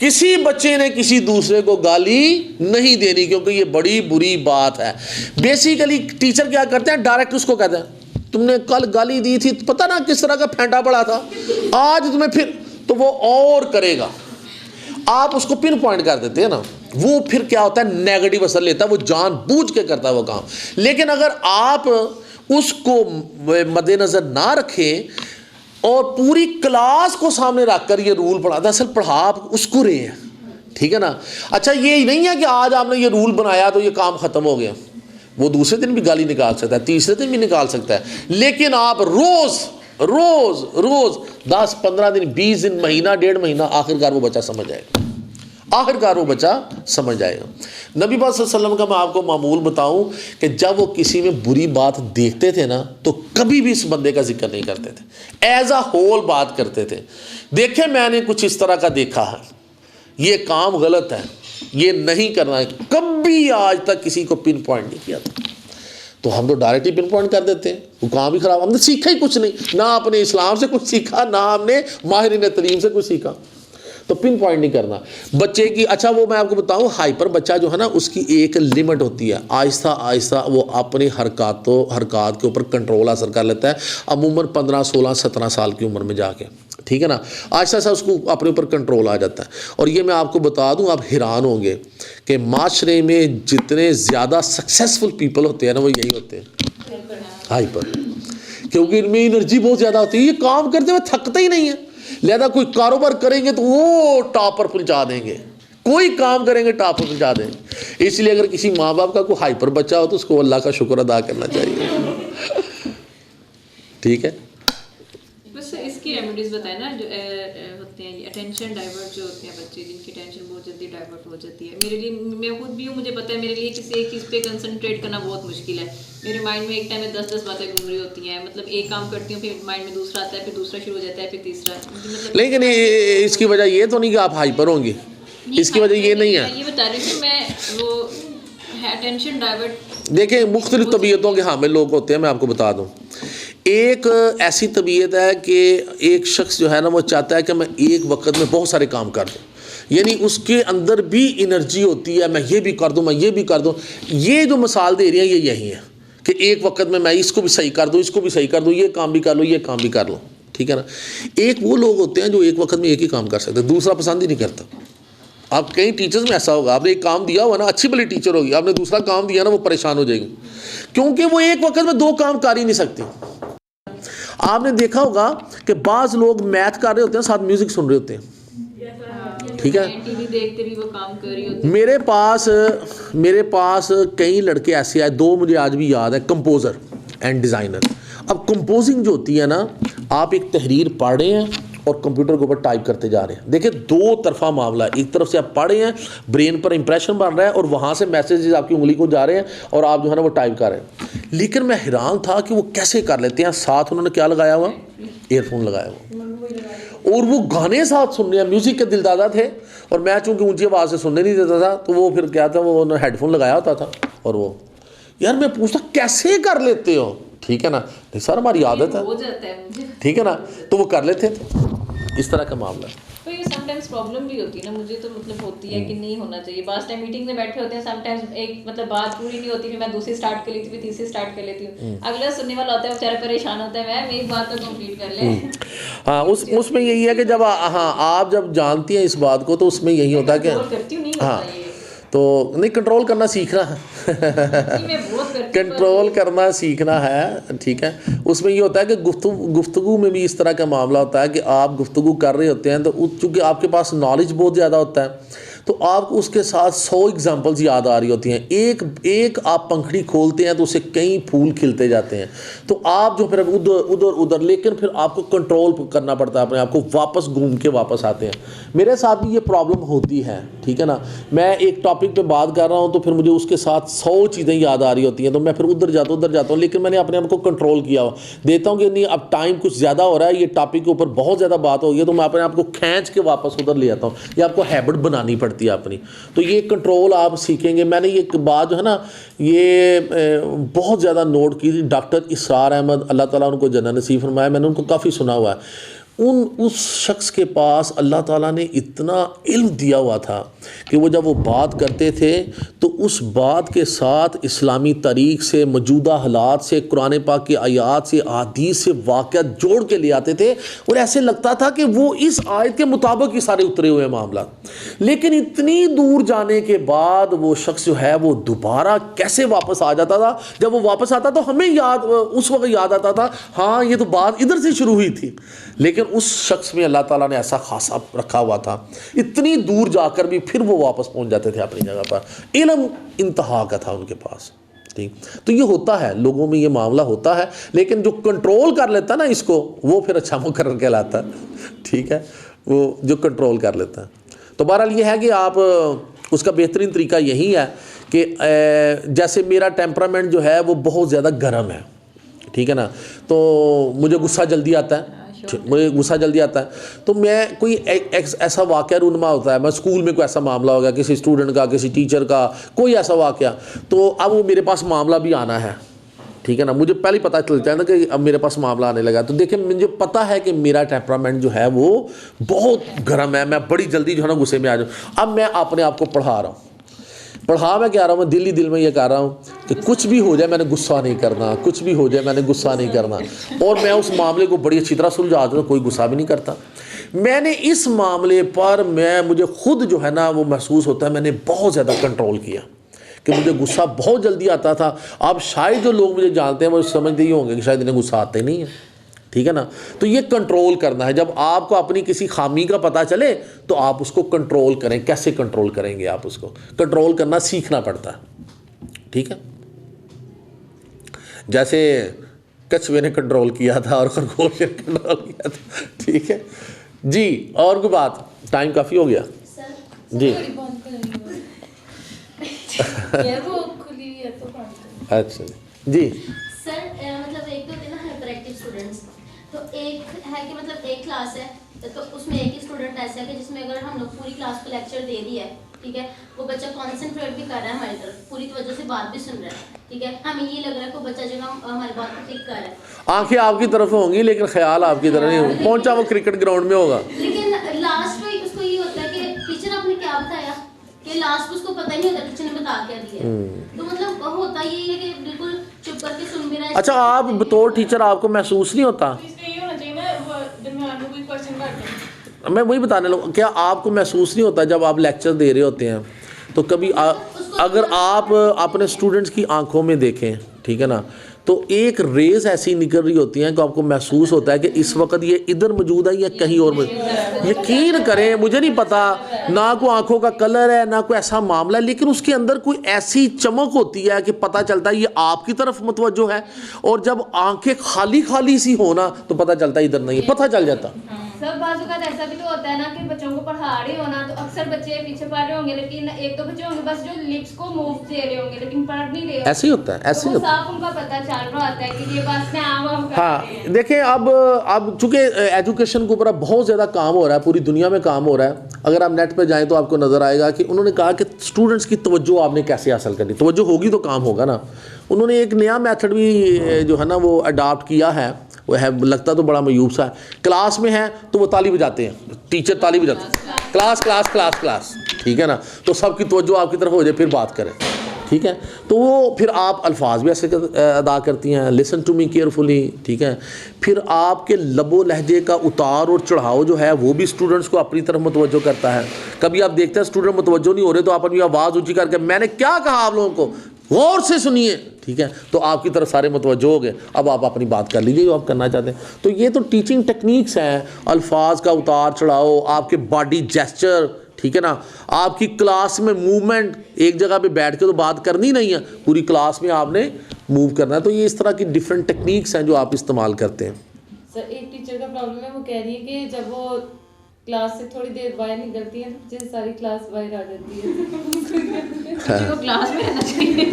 किसी बच्चे ने किसी दूसरे को गाली नहीं देनी, क्योंकि ये बड़ी बुरी बात है। बेसिकली टीचर क्या करते हैं, डायरेक्ट उसको कहते हैं तुमने कल गाली दी थी, पता ना किस तरह का फेंटा पड़ा था, आज तुम्हें फिर, तो वो और करेगा। आप उसको पिन पॉइंट कर देते हैं ना, वो फिर क्या होता है, नेगेटिव असर लेता है, वो जानबूझ के करता है वो काम। लेकिन अगर आप उसको मद्देनजर ना रखें और पूरी क्लास को सामने रखकर ये रूल पढ़ाता है, असल पढ़ा आप उसको रहे हैं, ठीक है ना। अच्छा, ये नहीं है कि आज आपने ये रूल बनाया तो ये काम ख़त्म हो गया, वो दूसरे दिन भी गाली निकाल सकता है, तीसरे दिन भी निकाल सकता है, लेकिन आप रोज़ रोज़ रोज़ 10-15 दिन 20 दिन महीना 1.5 महीना, आखिरकार वो बच्चा समझ जाएगा, आखिरकार वो बच्चा समझ जाएगा। नबी पाक सल्लल्लाहु अलैहि वसल्लम का मैं आपको मामूल बताऊं कि जब वो किसी में बुरी बात देखते थे ना तो कभी भी इस बंदे का जिक्र नहीं करते थे, एज अ होल बात करते थे। देखे मैंने कुछ इस तरह का देखा है, ये काम गलत है, ये नहीं करना है, कभी आज तक किसी को पिन पॉइंट नहीं किया था। तो हम तो डायरेक्ट ही पिन पॉइंट कर देते हैं, वो काम ही खराब, हमने सीखा ही कुछ नहीं, ना अपने इस्लाम से कुछ सीखा, ना हमने माहिरीन तलीम से कुछ सीखा, तो पिन पॉइंट नहीं करना बच्चे की। अच्छा वो मैं आपको बताऊं, हाइपर बच्चा जो है ना उसकी एक लिमिट होती है, आहिस्ता आहिस्ता वो अपनी हरकत के ऊपर कंट्रोल हासिल कर लेता है, अमूमन 15, 16, 17 साल की उम्र में जाके, ठीक है ना, आहिस्ता आहिस्ता उसको अपने ऊपर कंट्रोल आ जाता है। और ये मैं आपको बता दूं, आप हैरान होंगे कि माशरे में जितने ज़्यादा सक्सेसफुल पीपल होते हैं ना वो यही होते हैं, हाइपर, क्योंकि इनमें एनर्जी बहुत ज़्यादा होती है, ये काम करते हुए थकते ही नहीं है। लिहाजा कोई कारोबार करेंगे तो वो टॉप पर पहुंचा देंगे, कोई काम करेंगे टॉप पर पहुंचा देंगे। इसलिए अगर किसी माँ बाप का कोई हाइपर बच्चा हो तो उसको अल्लाह का शुक्र अदा करना चाहिए, ठीक है। बस इसकी रेमेडीज बताएं ना, जो होते हैं अटेंशन डाइवर्ट जो होते हैं बच्चे, जिनकी टेंशन बहुत जल्दी डाइवर्ट हो जाती है। मेरे लिए, मैं खुद भी हूँ, मुझे पता है मेरे लिए किसी एक चीज़ पे कंसंट्रेट करना बहुत मुश्किल है। मेरे माइंड में एक टाइम में 10-10 बातें घूम रही होती हैं, मतलब एक काम करती हूँ फिर माइंड में दूसरा आता है, फिर दूसरा शुरू हो जाता है, फिर तीसरा, मतलब। लेकिन इसकी वजह ये तो नहीं कि आप हाइपर होंगी, इसकी वजह ये नहीं है, ये बता रही हूँ मैं, वो अटेंशन डाइवर्ट। देखें मुख्तलिफ तबीयतों के हामिल लोग होते हैं। मैं आपको बता दूं, एक ऐसी तबीयत है कि एक शख्स जो है ना वो चाहता है कि मैं एक वक्त में बहुत सारे काम कर दूं, यानी उसके अंदर भी एनर्जी होती है, मैं ये भी कर दूं, मैं ये भी कर दूं। ये जो मिसाल दे रही है ये यही है कि एक वक्त में मैं इसको भी सही कर दूं, इसको भी सही कर दूं, ये काम भी कर लूँ, ये काम भी कर लूँ, ठीक है ना। एक वो लोग होते हैं जो एक वक्त में एक ही काम कर सकते हैं, दूसरा पसंद ही नहीं करता। आप कई टीचर्स में ऐसा होगा, आपने एक काम दिया हुआ ना, अच्छी भली टीचर होगी, आपने दूसरा काम दिया ना वो परेशान हो जाएगी, क्योंकि वो एक वक्त में 2 काम कर ही नहीं सकती। आपने देखा होगा कि बाज़ लोग मैथ कर रहे होते हैं, साथ म्यूजिक सुन रहे होते हैं, ठीक है, टीवी देखते भी वो काम कर रही होती है। मेरे पास कई लड़के ऐसे आए, 2 मुझे आज भी याद है, कंपोज़र एंड डिज़ाइनर। अब कंपोजिंग जो होती है ना, आप एक तहरीर पढ़ रहे हैं और कंप्यूटर के ऊपर टाइप करते जा रहे हैं। देखिए 2 तरफा मामला है, एक तरफ से आप पढ़ रहे हैं, ब्रेन पर इंप्रेशन बन रहा है और वहाँ से मैसेजेस आपकी उंगली को जा रहे हैं और आप जो है ना वो टाइप कर रहे हैं। लेकिन मैं हैरान था कि वो कैसे कर लेते हैं। साथ उन्होंने क्या लगाया हुआ, ईयरफोन लगाया हुआ, और वो गाने साथ सुन रहे हैं, म्यूज़िक के दिलदादा थे, और मैं चूँकि ऊँची आवाज़ से सुनने नहीं देता था तो वो फिर क्या था, वो हेडफोन लगाया होता था। और वो यार मैं पूछता कैसे कर लेते हो, ठीक है ना, नहीं सर हमारी आदत है, हो जाता है मुझे, ठीक है ना, तो वो कर लेते थे। इस तरह का मामला है। तो ये समटाइम्स प्रॉब्लम भी होती है ना, मुझे तो मतलब होती है कि नहीं होना चाहिए। बास टाइम मीटिंग में बैठे होते हैं, समटाइम्स एक मतलब बात पूरी नहीं होती, फिर मैं दूसरी स्टार्ट कर लेती हूँ, फिर तीसरी स्टार्ट कर लेती हूँ, अगला सुनने वाला होता है बेचारा परेशान होता है, मैं मेरी बात तो कंप्लीट कर ले। हाँ उसमें यही है कि जब हाँ आप जब जानती हैं इस बात को तो उसमें यही होता है कि हाँ तो नहीं कंट्रोल करना सीखना है कंट्रोल करना सीखना है, ठीक है। उसमें ये होता है कि गुफ्तगू में भी इस तरह का मामला होता है कि आप गुफ्तगू कर रहे होते हैं तो चूँकि आपके पास नॉलेज बहुत ज़्यादा होता है तो आपको उसके साथ 100 एग्जांपल्स याद आ रही होती हैं। एक आप पंखड़ी खोलते हैं तो उससे कई फूल खिलते जाते हैं, तो आप जो फिर उधर लेकिन फिर आपको कंट्रोल करना पड़ता है अपने आप को, वापस घूम के वापस आते हैं। मेरे साथ भी ये प्रॉब्लम होती है, ठीक है ना। मैं एक टॉपिक पे बात कर रहा हूँ तो फिर मुझे उसके साथ 100 चीज़ें याद आ रही होती हैं, तो मैं फिर उधर जाता हूँ, लेकिन मैंने अपने आप को कंट्रोल किया हुआ देता हूँ कि नहीं अब टाइम कुछ ज़्यादा हो रहा है, ये टॉपिक के ऊपर बहुत ज़्यादा बात हो गई है, तो मैं अपने आप को खींच के वापस उधर ले आता हूँ। ये आपको हैबिट बनानी पड़ती है अपनी, तो ये कंट्रोल आप सीखेंगे। मैंने ये बात जो है ना ये बहुत ज़्यादा नोट की, डॉक्टर इसरार अहमद अल्लाह ताला उनको जन्नत नसीब फरमाया, मैंने उनको काफ़ी सुना हुआ है। उस शख्स के पास अल्लाह ताला ने इतना इल्म दिया हुआ था कि वो जब वो बात करते थे तो उस बात के साथ इस्लामी तारीख से, मौजूदा हालात से, कुरान पाक की आयात से, हदीस से वाक़यात जोड़ के ले आते थे और ऐसे लगता था कि वो इस आयत के मुताबिक ही सारे उतरे हुए मामला। लेकिन इतनी दूर जाने के बाद वो शख्स जो है वो दोबारा कैसे वापस आ जाता था। जब वो वापस आता तो हमें उस वक्त याद आता था हाँ ये तो बात इधर से शुरू हुई थी, लेकिन उस शख्स में अल्लाह ताला ने ऐसा खासा रखा हुआ था, इतनी दूर जाकर भी फिर वो वापस पहुंच जाते थे अपनी जगह पर। इल्म इंतहा का था उनके पास, ठीक। तो ये होता है, लोगों में ये मामला होता है, लेकिन जो कंट्रोल कर लेता है ना इसको, वो फिर अच्छा मुकर्रर कहलाता है, ठीक है, वो जो कंट्रोल कर लेता है। तो बहरहाल ये है कि आप उसका बेहतरीन तरीका यही है कि जैसे मेरा टेम्परामेंट जो है वो बहुत ज़्यादा गर्म है, ठीक है ना, तो मुझे गुस्सा जल्दी आता है, मुझे गुस्सा जल्दी आता है, तो मैं कोई ऐसा वाक़या रूनमा होता है, मैं स्कूल में कोई ऐसा मामला होगा, किसी स्टूडेंट का, किसी टीचर का, कोई ऐसा वाक़या, तो अब वो मेरे पास मामला भी आना है, ठीक है ना, मुझे पहले पता चलता है ना कि अब मेरे पास मामला आने लगा। तो देखिए मुझे पता है कि मेरा टेम्परामेंट जो है वो बहुत गर्म है, मैं बड़ी जल्दी जो है ना गुस्से में आ जाऊँ। अब मैं अपने आप को पढ़ा रहा हूँ, मैं क्या रहा हूँ, मैं दिल ही दिल में ये कह रहा हूँ कि कुछ भी हो जाए मैंने गुस्सा नहीं करना, कुछ भी हो जाए मैंने गुस्सा नहीं करना, और मैं उस मामले को बड़ी अच्छी तरह सुलझा देता हूँ, कोई गुस्सा भी नहीं करता। मैंने इस मामले पर मुझे खुद जो है ना वो महसूस होता है मैंने बहुत ज़्यादा कंट्रोल किया कि मुझे गुस्सा बहुत जल्दी आता था। अब शायद जो लोग मुझे जानते हैं वो समझते ही होंगे कि शायद इन्हें गुस्सा आता ही नहीं है, ठीक है ना। तो ये कंट्रोल करना है, जब आपको अपनी किसी खामी का पता चले तो आप उसको कंट्रोल करें। कैसे कंट्रोल करेंगे, आप उसको कंट्रोल करना सीखना पड़ता है, ठीक है। जैसे कछुए ने कंट्रोल किया था और खरगोश ने कंट्रोल किया था, ठीक है जी। और कोई बात, टाइम काफ़ी हो गया जी। वो खुली है तो अच्छा जी। सर मतलब एक तो होते हैं ना हाइपर एक्टिव स्टूडेंट्स, तो एक है कि मतलब एक क्लास है तो उसमें एक ही स्टूडेंट ऐसा है कि जिसमें अगर हम लोग पूरी क्लास को लेक्चर दे दिया है, ठीक है, वो बच्चा कॉन्सेंट्रेट भी कर रहा है हमारी तरफ, पूरी तवज्जो से बात भी सुन रहा है, ठीक है, हमें ये लग रहा है कि बच्चा जो ना हमारी बात को क्लिक कर रहा है। आंखें आपकी तरफ होंगी लेकिन ख्याल आपकी तरफ नहीं पहुंचा, वो क्रिकेट ग्राउंड में होगा। लेकिन लास्ट में उसको ये होता है कि टीचर आपने क्या बताया, कि लास्ट में उसको पता ही नहीं होता टीचर ने बता क्या दिया। तो मतलब होता ये है कि बिल्कुल चुप करके सुन भी रहा है। अच्छा, आप बतौर टीचर आपको महसूस नहीं होता? इसमें ये होना चाहिए ना, दरमियान में कोई क्वेश्चन करते हैं। मैं वही बताने लगा, क्या आपको महसूस नहीं होता जब आप लेक्चर दे रहे होते हैं तो कभी अगर आप अपने स्टूडेंट्स की आंखों में देखें, ठीक है ना, तो एक रेस ऐसी निकल रही होती हैं कि आपको महसूस होता है कि इस वक्त ये इधर मौजूद है या कहीं और मौजूद। यकीन करें, मुझे नहीं पता ना कोई आंखों का कलर है ना कोई ऐसा मामला है, लेकिन उसके अंदर कोई ऐसी चमक होती है कि पता चलता है ये आपकी तरफ मुतवज्जो है। और जब आंखें खाली खाली सी हो ना तो पता चलता है इधर नहीं है, पता चल जाता। सब बाजू का ऐसा भी तो होता है ना कि बच्चों को पढ़ा रहे हो ना तो अक्सर बच्चे पीछे पढ़ रहे होंगे, लेकिन एक दो बच्चे होंगे बस जो लिप्स को मूव दे रहे होंगे लेकिन पढ़ नहीं रहे। ऐसे ही होता है, ऐसे ही होता है। साफ उनका पता चल रहा होता है कि ये बस में आम करते हैं। हाँ देखें, अब चूंकि एजुकेशन के ऊपर अब बहुत ज़्यादा काम हो रहा है, पूरी दुनिया में काम हो रहा है। अगर आप नेट पे जाएं तो आपको नज़र आएगा कि उन्होंने कहा कि स्टूडेंट्स की तवज्जो आपने कैसे हासिल करनी, तवज्जो होगी तो काम होगा ना। उन्होंने एक नया मेथड भी जो है ना वो अडॉप्ट किया है, वो है लगता तो बड़ा मयूब सा है। क्लास में है तो वो ताली बजाते हैं, टीचर ताली बजाते हैं, क्लास क्लास क्लास क्लास, ठीक है ना, तो सबकी तवज्जो आपकी तरफ हो जाए फिर बात करें, ठीक है। तो वो फिर आप अल्फाज भी ऐसे अदा करती हैं, लिसन टू मी केयरफुली, ठीक है। फिर आपके लबो लहजे का उतार और चढ़ाव जो है वो भी स्टूडेंट्स को अपनी तरफ मुतवज्जो करता है। कभी आप देखते हैं स्टूडेंट मुतवज्जो नहीं हो रहे तो आप अपनी आवाज़ ऊँची करके मैंने क्या कहा आप लोगों को गौर से सुनिए, ठीक है, तो आपकी तरफ सारे मुतवज्जो हो गए। अब आप अपनी बात कर लीजिए जो आप करना चाहते हैं। तो ये तो टीचिंग टेक्निक्स हैं, अल्फाज का उतार चढ़ाव, आपके बॉडी जेस्चर, ठीक है ना, आपकी क्लास में मूवमेंट, एक जगह पे बैठ के तो बात करनी नहीं है, पूरी क्लास में आपने मूव करना है। तो ये इस तरह की डिफरेंट टेक्निक्स हैं जो आप इस्तेमाल करते हैं। सर एक टीचर का प्रॉब्लम है, वो कह रही है कि जब वो क्लास से थोड़ी देर बाहर निकलती है तो जैसे सारी क्लास बाहर आ जाती है। किसी को क्लास में रहना चाहिए।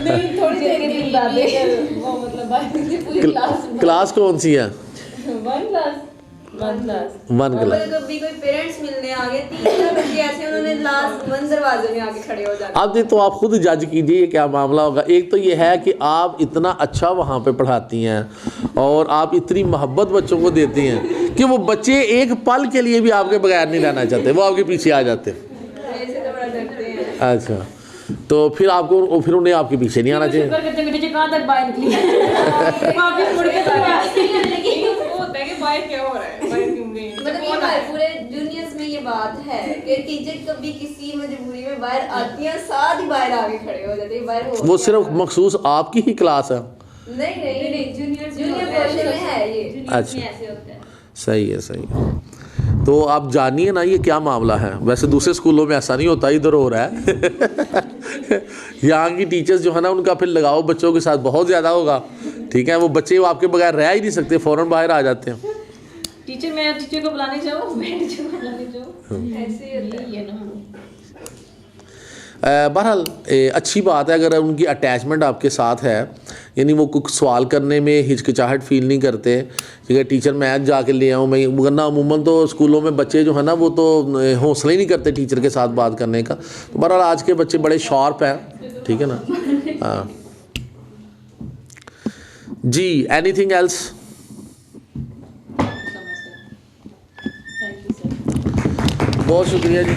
नहीं, थोड़ी देर के लिए बातें वो मतलब बाहर पूरी क्लास कौन सी है? One class. कभी कोई पेरेंट्स मिलने आ गए, 3-4 बच्चे ऐसे उन्होंने लास्ट वन दरवाजे में आके खड़े हो जाते। अब ये तो आप खुद जज कीजिए ये क्या मामला होगा। एक तो ये है कि आप इतना अच्छा वहाँ पे पढ़ाती हैं और आप इतनी मोहब्बत बच्चों को देती हैं कि वो बच्चे एक पल के लिए भी आपके बगैर नहीं रहना चाहते, वो आपके पीछे आ जाते हैं। ऐसे तो बड़ा डरते हैं। अच्छा, तो फिर आपको फिर उन्हें आपके पीछे नहीं आना चाहिए। कहाँ तक बाहर निकली वापस मुड़ के तो होता है कि बाहर क्या हो रहा है, बाहर क्यों गई। मतलब ये हमारे पूरे जूनियर्स में ये बात है कि टीचर कभी किसी मजबूरी में बाहर आती है, साथ ही बाहर आके खड़े हो जाते हैं, बाहर हो वो सिर्फ मखसूस आपकी ही क्लास है? नहीं, जूनियर पोर्शन में है ये। अच्छा, ऐसे होता है। सही है, सही है। तो आप जानिए ना ये क्या मामला है। वैसे दूसरे स्कूलों में ऐसा नहीं होता, इधर हो रहा है। यहाँ की टीचर्स जो है ना उनका फिर लगाव बच्चों के साथ बहुत ज़्यादा होगा, ठीक है। वो बच्चे आपके बगैर रह ही नहीं सकते, फ़ौरन बाहर आ जाते हैं। टीचर, मैं टीचर को बुलाने जाऊँ, मैं टीचर को बुलाने जाऊँ, ऐसे ही होता है। यही है ना। बहरहाल अच्छी बात है अगर उनकी अटैचमेंट आपके साथ है, यानी वो कुछ सवाल करने में हिचकिचाहट फील नहीं करते, ठीक है। टीचर मैं जाके ले आऊँ मैं, वरना अमूमन तो स्कूलों में बच्चे जो है ना वो तो हौसला ही नहीं करते टीचर के साथ बात करने का। तो बहरहाल आज के बच्चे बड़े शार्प हैं, ठीक है ना। हाँ जी, एनीथिंग एल्स? बहुत शुक्रिया जी।